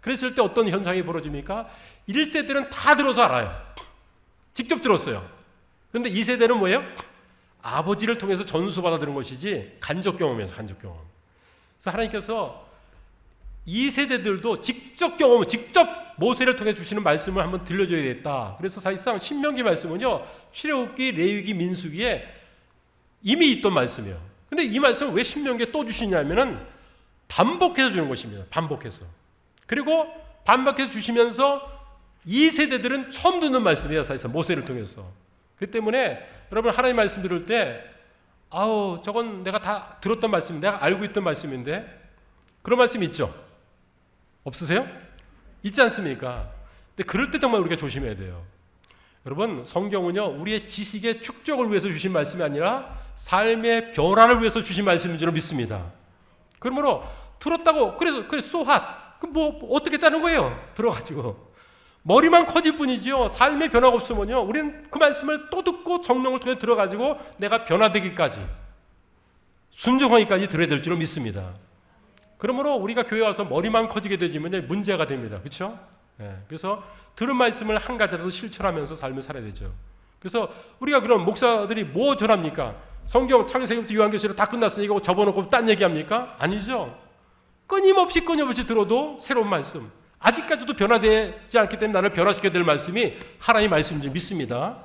그랬을 때 어떤 현상이 벌어집니까? 1세대는 다 들어서 알아요. 직접 들었어요. 그런데 2세대는 뭐예요? 아버지를 통해서 전수받아 들은 것이지 간접 경험에서 간접 경험. 그래서 하나님께서 2세대들도 직접 모세를 통해 주시는 말씀을 한번 들려줘야겠다. 그래서 사실상 신명기 말씀은요, 출애굽기, 레위기, 민수기에 이미 있던 말씀이에요. 근데 이 말씀을 왜 신명기에 또 주시냐면은 반복해서 주는 것입니다. 반복해서. 그리고 반복해서 주시면서 2세대들은 처음 듣는 말씀이에요. 사실상 모세를 통해서. 그 때문에 여러분 하나님 말씀 들을 때 저건 내가 다 들었던 말씀, 내가 알고 있던 말씀인데, 그런 말씀 있죠? 없으세요? 있지 않습니까? 근데 그럴 때 정말 우리가 조심해야 돼요. 여러분 성경은요, 우리의 지식의 축적을 위해서 주신 말씀이 아니라 삶의 변화를 위해서 주신 말씀인 줄 믿습니다. 그러므로 들었다고 그래서 so what? 뭐 어떻게 따는 거예요? 들어가지고 머리만 커질 뿐이지요. 삶의 변화가 없으면요, 우리는 그 말씀을 또 듣고 정령을 통해 들어가지고 내가 변화되기까지, 순종하기까지 들어야 될 줄 믿습니다. 그러므로 우리가 교회 와서 머리만 커지게 되면 문제가 됩니다. 그렇죠? 그래서 들은 말씀을 한 가지라도 실천하면서 삶을 살아야 되죠. 그래서 우리가 그럼 목사들이 뭐 전합니까? 성경 창세기부터 요한계시록 다 끝났으니까 접어놓고 딴 얘기합니까? 아니죠. 끊임없이 들어도 새로운 말씀, 아직까지도 변화되지 않기 때문에 나를 변화시켜야 될 말씀이 하나님의 말씀인 줄 믿습니다.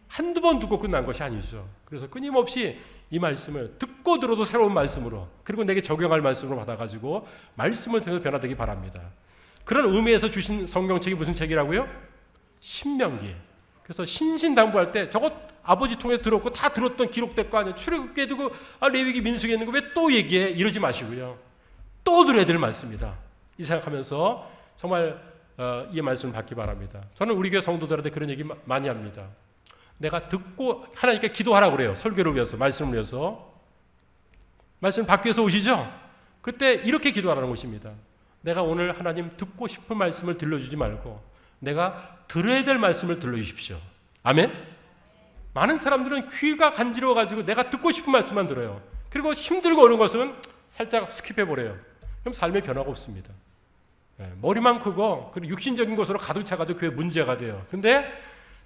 한두 번 듣고 끝난 것이 아니죠. 그래서 끊임없이 이 말씀을 듣고 들어도 새로운 말씀으로, 그리고 내게 적용할 말씀으로 받아가지고 말씀을 통해서 변화되기 바랍니다. 그런 의미에서 주신 성경책이 무슨 책이라고요? 신명기. 그래서 신신당부할 때 저것 아버지 통해서 들었고 다 들었던 기록될 거 아니에요. 출애굽기에 두고 레위기, 민수기에 있는 거 왜 또 얘기해? 이러지 마시고요. 또 들어야 될 말씀이다. 이 생각하면서 정말 이 말씀을 받기 바랍니다. 저는 우리 교회 성도들한테 그런 얘기 많이 합니다. 내가 듣고 하나님께 기도하라고 그래요. 설교를 위해서, 말씀을 위해서. 말씀 받기 위해서 오시죠? 그때 이렇게 기도하라는 것입니다. 내가 오늘 하나님 듣고 싶은 말씀을 들려주지 말고 내가 들어야 될 말씀을 들려주십시오. 아멘? 많은 사람들은 귀가 간지러워가지고 내가 듣고 싶은 말씀만 들어요. 그리고 힘들고 어려운 것은 살짝 스킵해버려요. 그럼 삶의 변화가 없습니다. 머리만 크고 그리고 육신적인 것으로 가득 차가지고 그게 문제가 돼요. 근데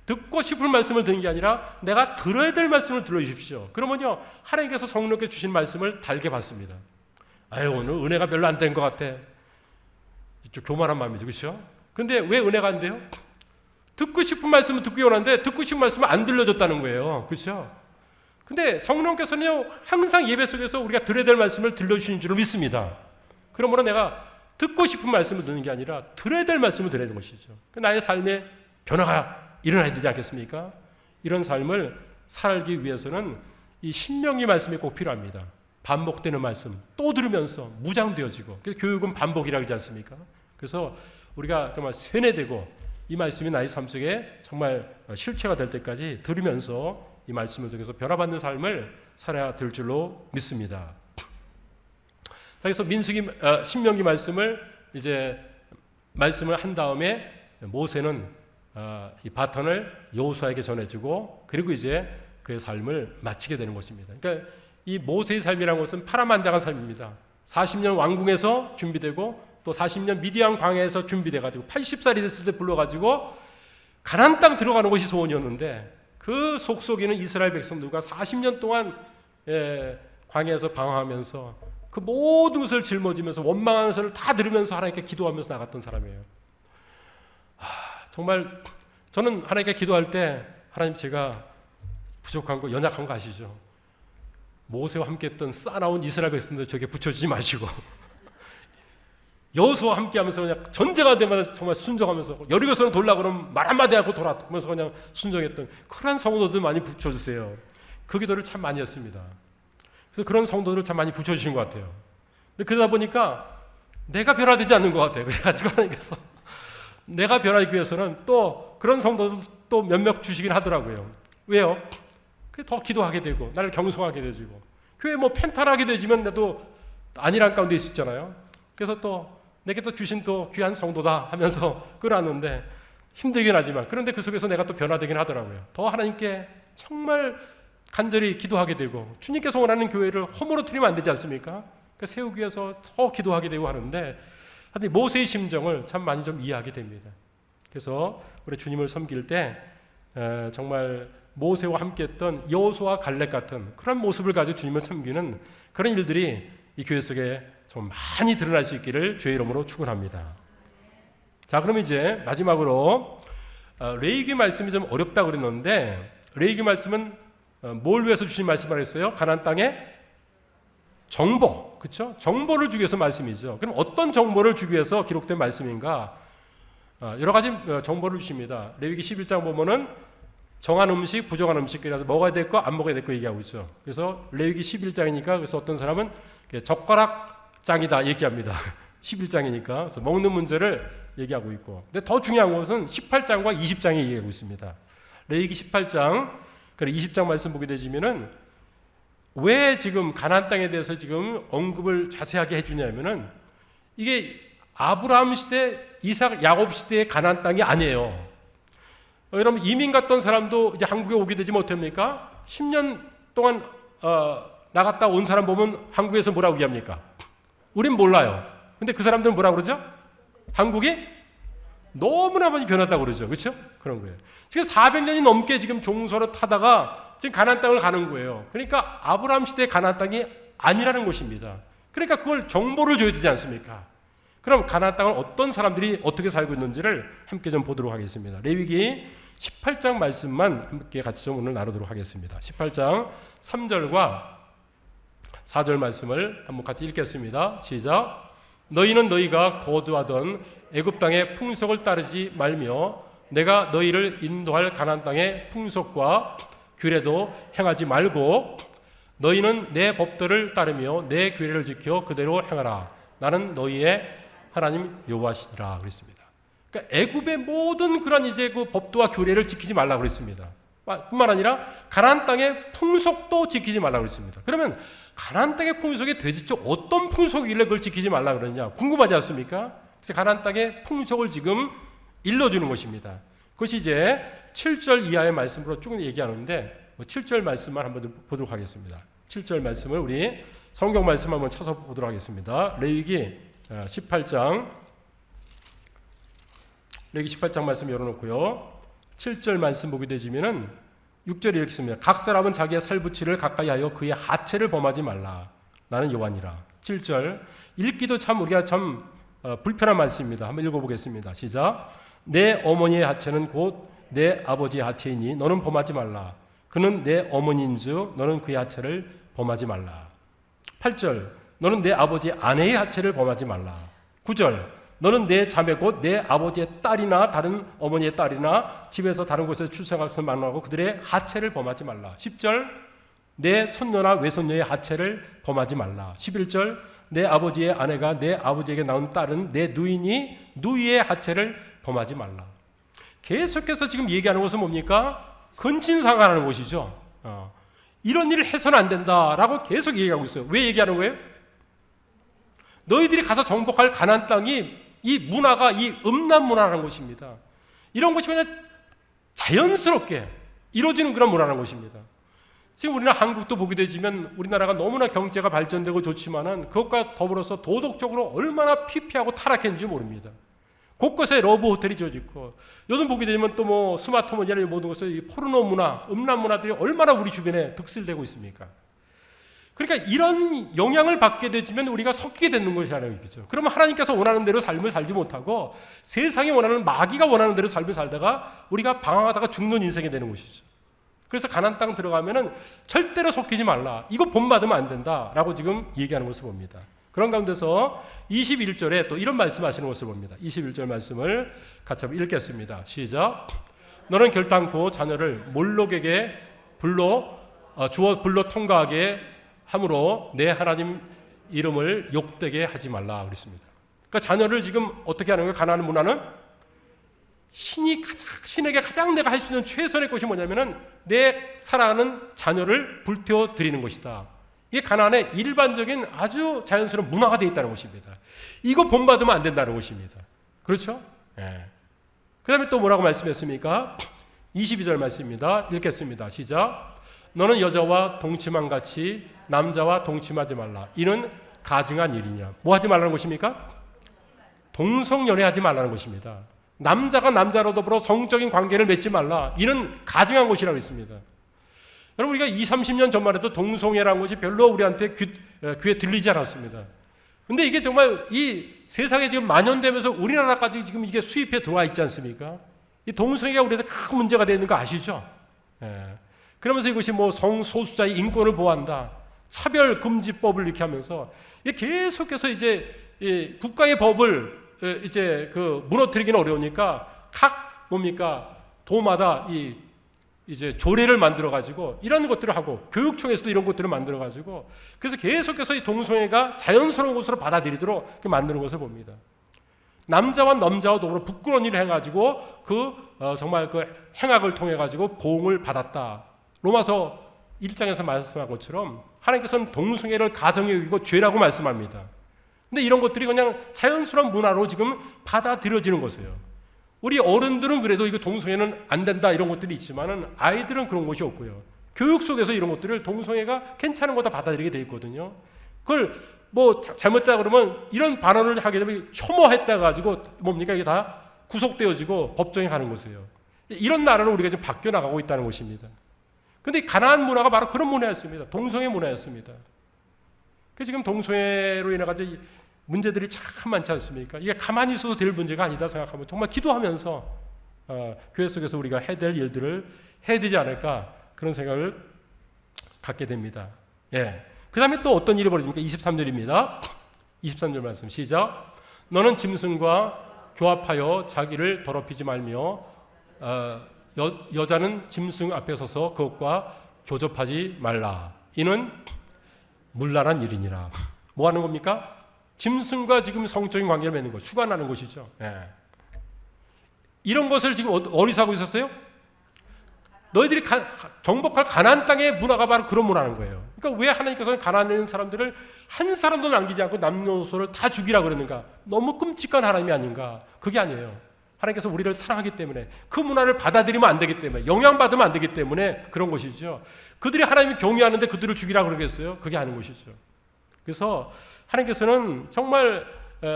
듣고 싶은 말씀을 듣는 게 아니라 내가 들어야 될 말씀을 들어주십시오. 그러면요, 하나님께서 성령께 주신 말씀을 달게 받습니다. 아유, 오늘 은혜가 별로 안 된 것 같아. 좀 교만한 마음이죠, 그렇죠? 근데 왜 은혜가 안 돼요? 듣고 싶은 말씀은 듣기 원하는데 듣고 싶은 말씀은 안 들려줬다는 거예요, 그렇죠? 근데 성령께서는요, 항상 예배 속에서 우리가 들어야 될 말씀을 들려주시는 줄을 믿습니다. 그러므로 내가 듣고 싶은 말씀을 듣는 게 아니라 들어야 될 말씀을 들어야 되는 것이죠. 나의 삶에 변화가 일어나야 되지 않겠습니까? 이런 삶을 살기 위해서는 이 신명기 말씀이 꼭 필요합니다. 반복되는 말씀 또 들으면서 무장되어지고, 그래서 교육은 반복이라고 하지 않습니까? 그래서 우리가 정말 세뇌되고 이 말씀이 나의 삶 속에 정말 실체가 될 때까지 들으면서 이 말씀을 통해서 변화받는 삶을 살아야 될 줄로 믿습니다. 그래서 신명기 말씀을 이제 말씀을 한 다음에 모세는 이 바톤을 여호수아에게 전해주고, 그리고 이제 그의 삶을 마치게 되는 것입니다. 그러니까 이 모세의 삶이라는 것은 파란만장한 삶입니다. 40년 왕궁에서 준비되고 또 40년 미디안 광야에서 준비돼가지고 80살이 됐을 때 불러가지고 가나안 땅 들어가는 것이 소원이었는데, 그 속속에는 이스라엘 백성들과 40년 동안 광야에서 방황하면서 그 모든 것을 짊어지면서 원망하는 것을 다 들으면서 하나님께 기도하면서 나갔던 사람이에요. 정말 저는 하나님께 기도할 때, 하나님 제가 부족한 거, 연약한 거 아시죠? 모세와 함께 했던 싸나운 이스라엘 백성들 저게 붙여주지 마시고 여호수아와 함께 하면서 그냥 전쟁할 때마다 정말 순종하면서, 여리고성을 돌라고 그러면 말 한마디 하고 돌아오면서 그냥 순종했던 그런 성도들 많이 붙여주세요. 그 기도를 참 많이 했습니다. 그래서 그런 성도들을 참 많이 붙여주신 것 같아요. 근데 그러다 보니까 내가 변화되지 않는 것 같아요. 그래가지고 하나님께서 내가 변하기 위해서는 또 그런 성도들 또 몇몇 주시긴 하더라고요. 왜요? 더 기도하게 되고 나를 경성하게 되지고, 교회 뭐 펜탈하게 되지만 나도 안일한 가운데 있었잖아요. 그래서 또 내게 또 주신 또 귀한 성도다 하면서 끌어왔는데 힘들긴 하지만, 그런데 그 속에서 내가 또 변화되긴 하더라고요. 더 하나님께 정말 간절히 기도하게 되고, 주님께서 원하는 교회를 허물어뜨리면 안 되지 않습니까? 세우기 위해서 더 기도하게 되고 하는데, 모세의 심정을 참 많이 좀 이해하게 됩니다. 그래서 우리 주님을 섬길 때 정말 모세와 함께했던 여호수아 갈렙 같은 그런 모습을 가지고 주님을 섬기는 그런 일들이 이 교회 속에 좀 많이 드러날 수 있기를 주의 이름으로 축원합니다. 자, 그럼 이제 마지막으로 레위기 말씀이 좀 어렵다 그랬는데, 레위기 말씀은 뭘 위해서 주신 말씀을 했어요? 가나안 땅에 정보, 그렇죠? 정보를 주기 위해서 말씀이죠. 그럼 어떤 정보를 주기 위해서 기록된 말씀인가? 여러 가지 정보를 주십니다. 레위기 11장 보면은 정한 음식, 부정한 음식, 그래서 먹어야 될 거, 안 먹어야 될 거 얘기하고 있죠. 그래서 레위기 11장이니까 그래서 어떤 사람은 젓가락장이다 얘기합니다. 11장이니까 그래서 먹는 문제를 얘기하고 있고, 근데 더 중요한 것은 18장과 20장에 얘기하고 있습니다. 레위기 18장, 그래 20장 말씀 보게 되시면은 왜 지금 가나안 땅에 대해서 지금 언급을 자세하게 해주냐면은 이게 아브라함 시대, 이삭, 야곱 시대의 가나안 땅이 아니에요. 여러분 이민 갔던 사람도 이제 한국에 오게 되지 못합니까? 10년 동안 나갔다 온 사람 보면 한국에서 뭐라고 얘기합니까? 우린 몰라요. 근데 그 사람들은 뭐라고 그러죠? 한국이 너무나 많이 변했다고 그러죠. 그렇죠? 그런 거예요. 지금 400년이 넘게 지금 종소를 타다가 지금 가나안 땅을 가는 거예요. 그러니까 아브라함 시대의 가나안 땅이 아니라는 것입니다. 그러니까 그걸 정보를 줘야 되지 않습니까? 그럼 가나안 땅을 어떤 사람들이 어떻게 살고 있는지를 함께 좀 보도록 하겠습니다. 레위기 18장 말씀만 함께 같이 좀 오늘 나누도록 하겠습니다. 18장 3절과 4절 말씀을 한번 같이 읽겠습니다. 시작. 너희는 너희가 거두하던 애굽 땅의 풍속을 따르지 말며 내가 너희를 인도할 가나안 땅의 풍속과 규례도 행하지 말고 너희는 내 법도를 따르며 내 규례를 지켜 그대로 행하라. 나는 너희의 하나님 여호와시니라 그랬습니다. 그러니까 애굽의 모든 그런 이제 그 법도와 규례를 지키지 말라고 그랬습니다. 뿐만 아니라 가나안 땅의 풍속도 지키지 말라고 그랬습니다. 그러면 가나안 땅의 풍속이 도대체 어떤 풍속이길래 그걸 지키지 말라고 그러냐 궁금하지 않습니까? 그래서 가나안 땅의 풍속을 지금 일러주는 것입니다. 그것이 이제 7절 이하의 말씀으로 쭉 얘기하는데 7절 말씀만 한번 좀 보도록 하겠습니다. 7절 말씀을 우리 성경 말씀 한번 찾아보도록 하겠습니다. 레위기 18장 말씀 열어놓고요. 7절 말씀 보게 되시면은 6절에 이렇게 씁니다. 각 사람은 자기의 살붙이를 가까이 하여 그의 하체를 범하지 말라. 나는 여호와니라. 7절 읽기도 참 우리가 참 불편한 말씀입니다. 한번 읽어보겠습니다. 시작. 내 어머니의 하체는 곧 내 아버지의 하체이니 너는 범하지 말라. 그는 내 어머니인즉 너는 그의 하체를 범하지 말라. 8절 너는 내 아버지의 아내의 하체를 범하지 말라. 9절 너는 내 자매 곧 내 아버지의 딸이나 다른 어머니의 딸이나 집에서 다른 곳에서 출생한 것을 만나고 그들의 하체를 범하지 말라. 10절 내 손녀나 외손녀의 하체를 범하지 말라. 11절 내 아버지의 아내가 내 아버지에게 낳은 딸은 내 누이니 누이의 하체를 범하지 말라. 계속해서 지금 얘기하는 것은 뭡니까? 근친상간하는 것이죠. 이런 일을 해서는 안 된다라고 계속 얘기하고 있어요. 왜 얘기하는 거예요? 너희들이 가서 정복할 가나안 땅이 이 문화가 이 음란 문화라는 것입니다. 이런 것이 그냥 자연스럽게 이루어지는 그런 문화라는 것입니다. 지금 우리나라 한국도 보게 되지만 우리나라가 너무나 경제가 발전되고 좋지만은 그것과 더불어서 도덕적으로 얼마나 피폐하고 타락했는지 모릅니다. 곳곳에 러브 호텔이 지어지고 요즘 보게 되면 또 뭐 스마트폰이나 모든 것을 이 포르노 문화, 음란 문화들이 얼마나 우리 주변에 득실되고 있습니까? 그러니까 이런 영향을 받게 되면 우리가 섞이게 되는 것이라는 얘기죠. 그러면 하나님께서 원하는 대로 삶을 살지 못하고 세상이 원하는 마귀가 원하는 대로 삶을 살다가 우리가 방황하다가 죽는 인생이 되는 것이죠. 그래서 가나안 땅 들어가면은 절대로 섞이지 말라. 이거 본받으면 안 된다라고 지금 얘기하는 것을 봅니다. 그런 가운데서 21절에 또 이런 말씀하시는 것을 봅니다. 21절 말씀을 같이 한번 읽겠습니다. 시작. 너는 결단코 자녀를 몰록에게 주어 불로 통과하게 함으로 내 하나님 이름을 욕되게 하지 말라 그랬습니다. 그러니까 자녀를 지금 어떻게 하는 거예요? 가나안 문화는 신에게 가장 내가 할 수 있는 최선의 것이 뭐냐면은 내 사랑하는 자녀를 불태워 드리는 것이다. 이게 가나안의 일반적인 아주 자연스러운 문화가 되어 있다는 것입니다. 이거 본받으면 안 된다는 것입니다. 그렇죠? 예. 그 다음에 또 뭐라고 말씀했습니까? 22절 말씀입니다. 읽겠습니다. 시작. 너는 여자와 동침한 같이 남자와 동침하지 말라. 이는 가증한 일이냐. 뭐 하지 말라는 것입니까? 동성연애하지 말라는 것입니다. 남자가 남자로 더불어 성적인 관계를 맺지 말라. 이는 가증한 것이라고 했습니다. 여러분 우리가 20, 30년 전만 해도 동성애라는 것이 별로 우리한테 귀에 들리지 않았습니다. 근데 이게 정말 이 세상에 지금 만연되면서 우리나라까지 지금 이게 수입해 들어와 있지 않습니까? 이 동성애가 우리한테 큰 문제가 되는 거 아시죠? 예. 그러면서 이것이 뭐 성소수자의 인권을 보호한다. 차별금지법을 이렇게 하면서 이게 계속해서 이제 이 국가의 법을 이제 무너뜨리기는 어려우니까 각 뭡니까? 도마다 이제 조례를 만들어 가지고 이런 것들을 하고 교육청에서도 이런 것들을 만들어 가지고 그래서 계속해서 이 동성애가 자연스러운 것으로 받아들이도록 만드는 것을 봅니다. 남자와 남자와 더불어 부끄러운 일을 해가지고 정말 그 행악을 통해 가지고 보응을 받았다. 로마서 1장에서 말씀한 것처럼 하나님께서는 동성애를 가정에 여기고 죄라고 말씀합니다. 근데 이런 것들이 그냥 자연스러운 문화로 지금 받아들여지는 것이에요. 우리 어른들은 그래도 이거 동성애는 안 된다 이런 것들이 있지만은 아이들은 그런 것이 없고요. 교육 속에서 이런 것들을 동성애가 괜찮은 거다 받아들이게 돼 있거든요. 그걸 뭐 잘못했다 그러면 이런 발언을 하게 되면 혐오했다 가지고 뭡니까 이게 다 구속되어지고 법정에 가는 것이에요. 이런 나라로 우리가 지금 바뀌어 나가고 있다는 것입니다. 그런데 가나안 문화가 바로 그런 문화였습니다. 동성애 문화였습니다. 그 지금 동성애로 인해 가지고 문제들이 참 많지 않습니까? 이게 가만히 있어도 될 문제가 아니다 생각하면 정말 기도하면서 교회 속에서 우리가 해야 될 일들을 해야 되지 않을까 그런 생각을 갖게 됩니다. 예. 그 다음에 또 어떤 일이 벌어집니까? 23절입니다. 23절 말씀 시작. 너는 짐승과 교합하여 자기를 더럽히지 말며 여자는 짐승 앞에 서서 그것과 교접하지 말라. 이는 문란한 일이니라. 뭐 하는 겁니까? 짐승과 지금 성적인 관계를 맺는 것, 휴관하는 것이죠. 예. 이런 것을 지금 어디서 하고 있었어요? 너희들이 정복할 가나안 땅의 문화가 바로 그런 문화라는 거예요. 그러니까 왜 하나님께서는 가나안에 있는 사람들을 한 사람도 남기지 않고 남녀노소를 다 죽이라 그러는가? 너무 끔찍한 하나님이 아닌가? 그게 아니에요. 하나님께서 우리를 사랑하기 때문에 그 문화를 받아들이면 안 되기 때문에 영향받으면 안 되기 때문에 그런 것이죠. 그들이 하나님을 경외하는데 그들을 죽이라 그러겠어요? 그게 아닌 것이죠. 그래서 하나님께서는 정말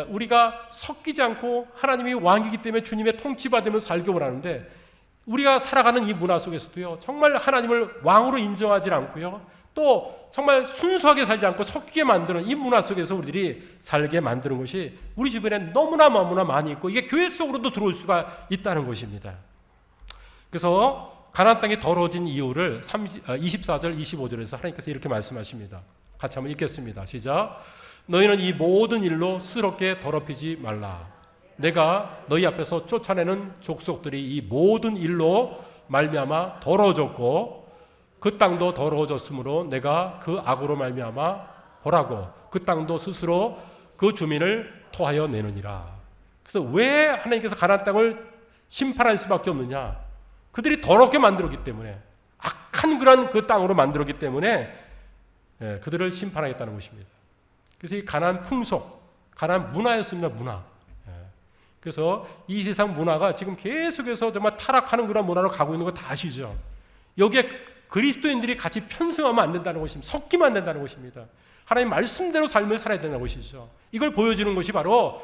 우리가 섞이지 않고 하나님이 왕이기 때문에 주님의 통치받으면서 살기 원하는데, 우리가 살아가는 이 문화 속에서도요, 정말 하나님을 왕으로 인정하지 않고요, 또 정말 순수하게 살지 않고 섞이게 만드는 이 문화 속에서 우리들이 살게 만드는 것이 우리 주변에 너무나 많이 있고, 이게 교회 속으로도 들어올 수가 있다는 것입니다. 그래서 가나안 땅이 더러워진 이유를 24절 25절에서 하나님께서 이렇게 말씀하십니다. 같이 한번 읽겠습니다. 시작. 너희는 이 모든 일로 스스롭게 더럽히지 말라. 내가 너희 앞에서 쫓아내는 족속들이 이 모든 일로 말미암아 더러워졌고 그 땅도 더러워졌으므로 내가 그 악으로 말미암아 보라고 그 땅도 스스로 그 주민을 토하여 내느니라. 그래서 왜 하나님께서 가나안 땅을 심판할 수밖에 없느냐? 그들이 더럽게 만들었기 때문에, 악한 그런 그 땅으로 만들었기 때문에 그들을 심판하겠다는 것입니다. 그래서 이 가나안 풍속, 가나안 문화였습니다. 문화. 그래서 이 세상 문화가 지금 계속해서 정말 타락하는 그런 문화로 가고 있는 거 다 아시죠? 여기에 그리스도인들이 같이 편승하면 안 된다는 것입니다. 섞이면 안 된다는 것입니다. 하나님 말씀대로 삶을 살아야 된다는 것이죠. 이걸 보여주는 것이 바로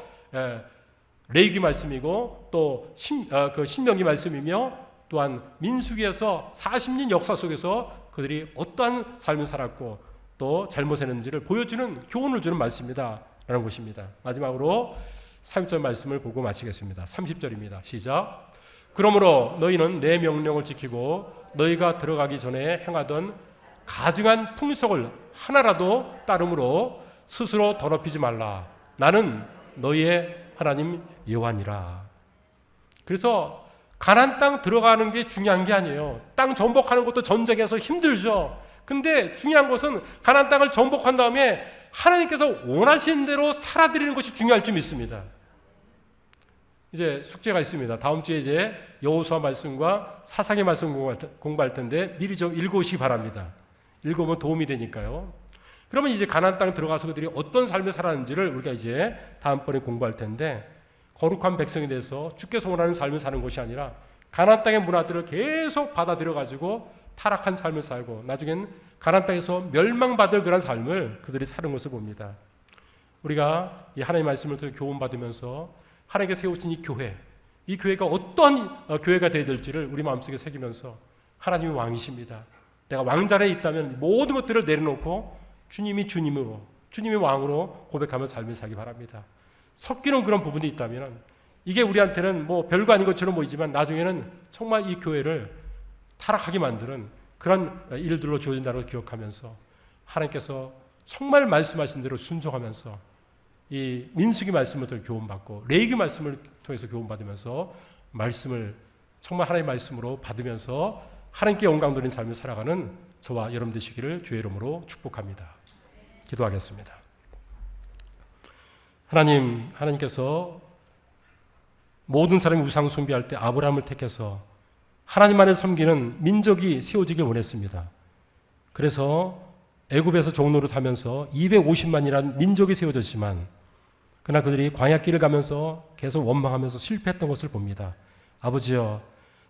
레위기 말씀이고 또 신명기 말씀이며, 또한 민수기에서 40년 역사 속에서 그들이 어떠한 삶을 살았고 또 잘못했는지를 보여주는, 교훈을 주는 말씀이다 라는 것입니다. 마지막으로 30절 말씀을 보고 마치겠습니다. 30절입니다. 시작. 그러므로 너희는 내 명령을 지키고 너희가 들어가기 전에 행하던 가증한 풍속을 하나라도 따름으로 스스로 더럽히지 말라. 나는 너희의 하나님 여호와니라. 그래서 가나안 땅 들어가는 게 중요한 게 아니에요. 땅 정복하는 것도 전쟁에서 힘들죠. 근데 중요한 것은 가나안 땅을 정복한 다음에 하나님께서 원하시는 대로 살아드리는 것이 중요할 줄 믿습니다. 이제 숙제가 있습니다. 다음 주에 이제 여호수아 말씀과 사사기 말씀 공부할 텐데 미리 좀 읽으시기 바랍니다. 읽으면 도움이 되니까요. 그러면 이제 가나안 땅 들어가서 그들이 어떤 삶을 살았는지를 우리가 이제 다음번에 공부할 텐데, 거룩한 백성이 돼서 주께서 원하는 삶을 사는 것이 아니라 가나안 땅의 문화들을 계속 받아들여 가지고 타락한 삶을 살고 나중엔 가나안 땅에서 멸망받을 그런 삶을 그들이 사는 것을 봅니다. 우리가 이 하나님의 말씀을 통해 교훈받으면서 하나님께 세우신 이 교회가 어떤 교회가 되어야 될지를 우리 마음속에 새기면서, 하나님이 왕이십니다. 내가 왕자리에 있다면 모든 것들을 내려놓고 주님이 주님으로, 주님이 왕으로 고백하며 삶을 살기 바랍니다. 섞이는 그런 부분이 있다면 이게 우리한테는 뭐 별거 아닌 것처럼 보이지만 나중에는 정말 이 교회를 타락하게 만드는 그런 일들로 주어진다는 걸 기억하면서, 하나님께서 정말 말씀하신 대로 순종하면서 이 민수기 말씀을 통해 교훈받고 레위기 말씀을 통해서 교훈받으면서 말씀을 정말 하나님의 말씀으로 받으면서 하나님께 영광 돌리는 삶을 살아가는 저와 여러분 되시기를 주의 이름으로 축복합니다. 기도하겠습니다. 하나님께서 모든 사람이 우상 숭배할 때 아브라함을 택해서 하나님만을 섬기는 민족이 세워지길 원했습니다. 그래서 애굽에서 종노릇 하면서 250만이라는 민족이 세워졌지만, 그러나 그들이 광야길을 가면서 계속 원망하면서 실패했던 것을 봅니다. 아버지여,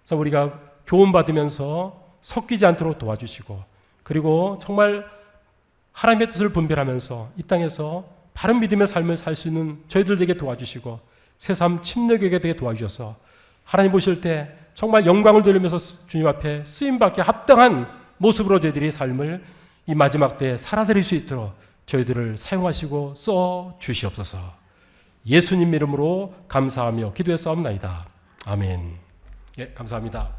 그래서 우리가 교훈받으면서 섞이지 않도록 도와주시고, 그리고 정말 하나님의 뜻을 분별하면서 이 땅에서 바른 믿음의 삶을 살 수 있는 저희들 되게 도와주시고, 새삼 침례교회가 되게 도와주셔서 하나님 보실 때 정말 영광을 돌리면서 주님 앞에 쓰임받게 합당한 모습으로 저희들이 삶을 이 마지막 때에 살아드릴 수 있도록 저희들을 사용하시고 써 주시옵소서. 예수님 이름으로 감사하며 기도했사옵나이다. 아멘. 예, 감사합니다.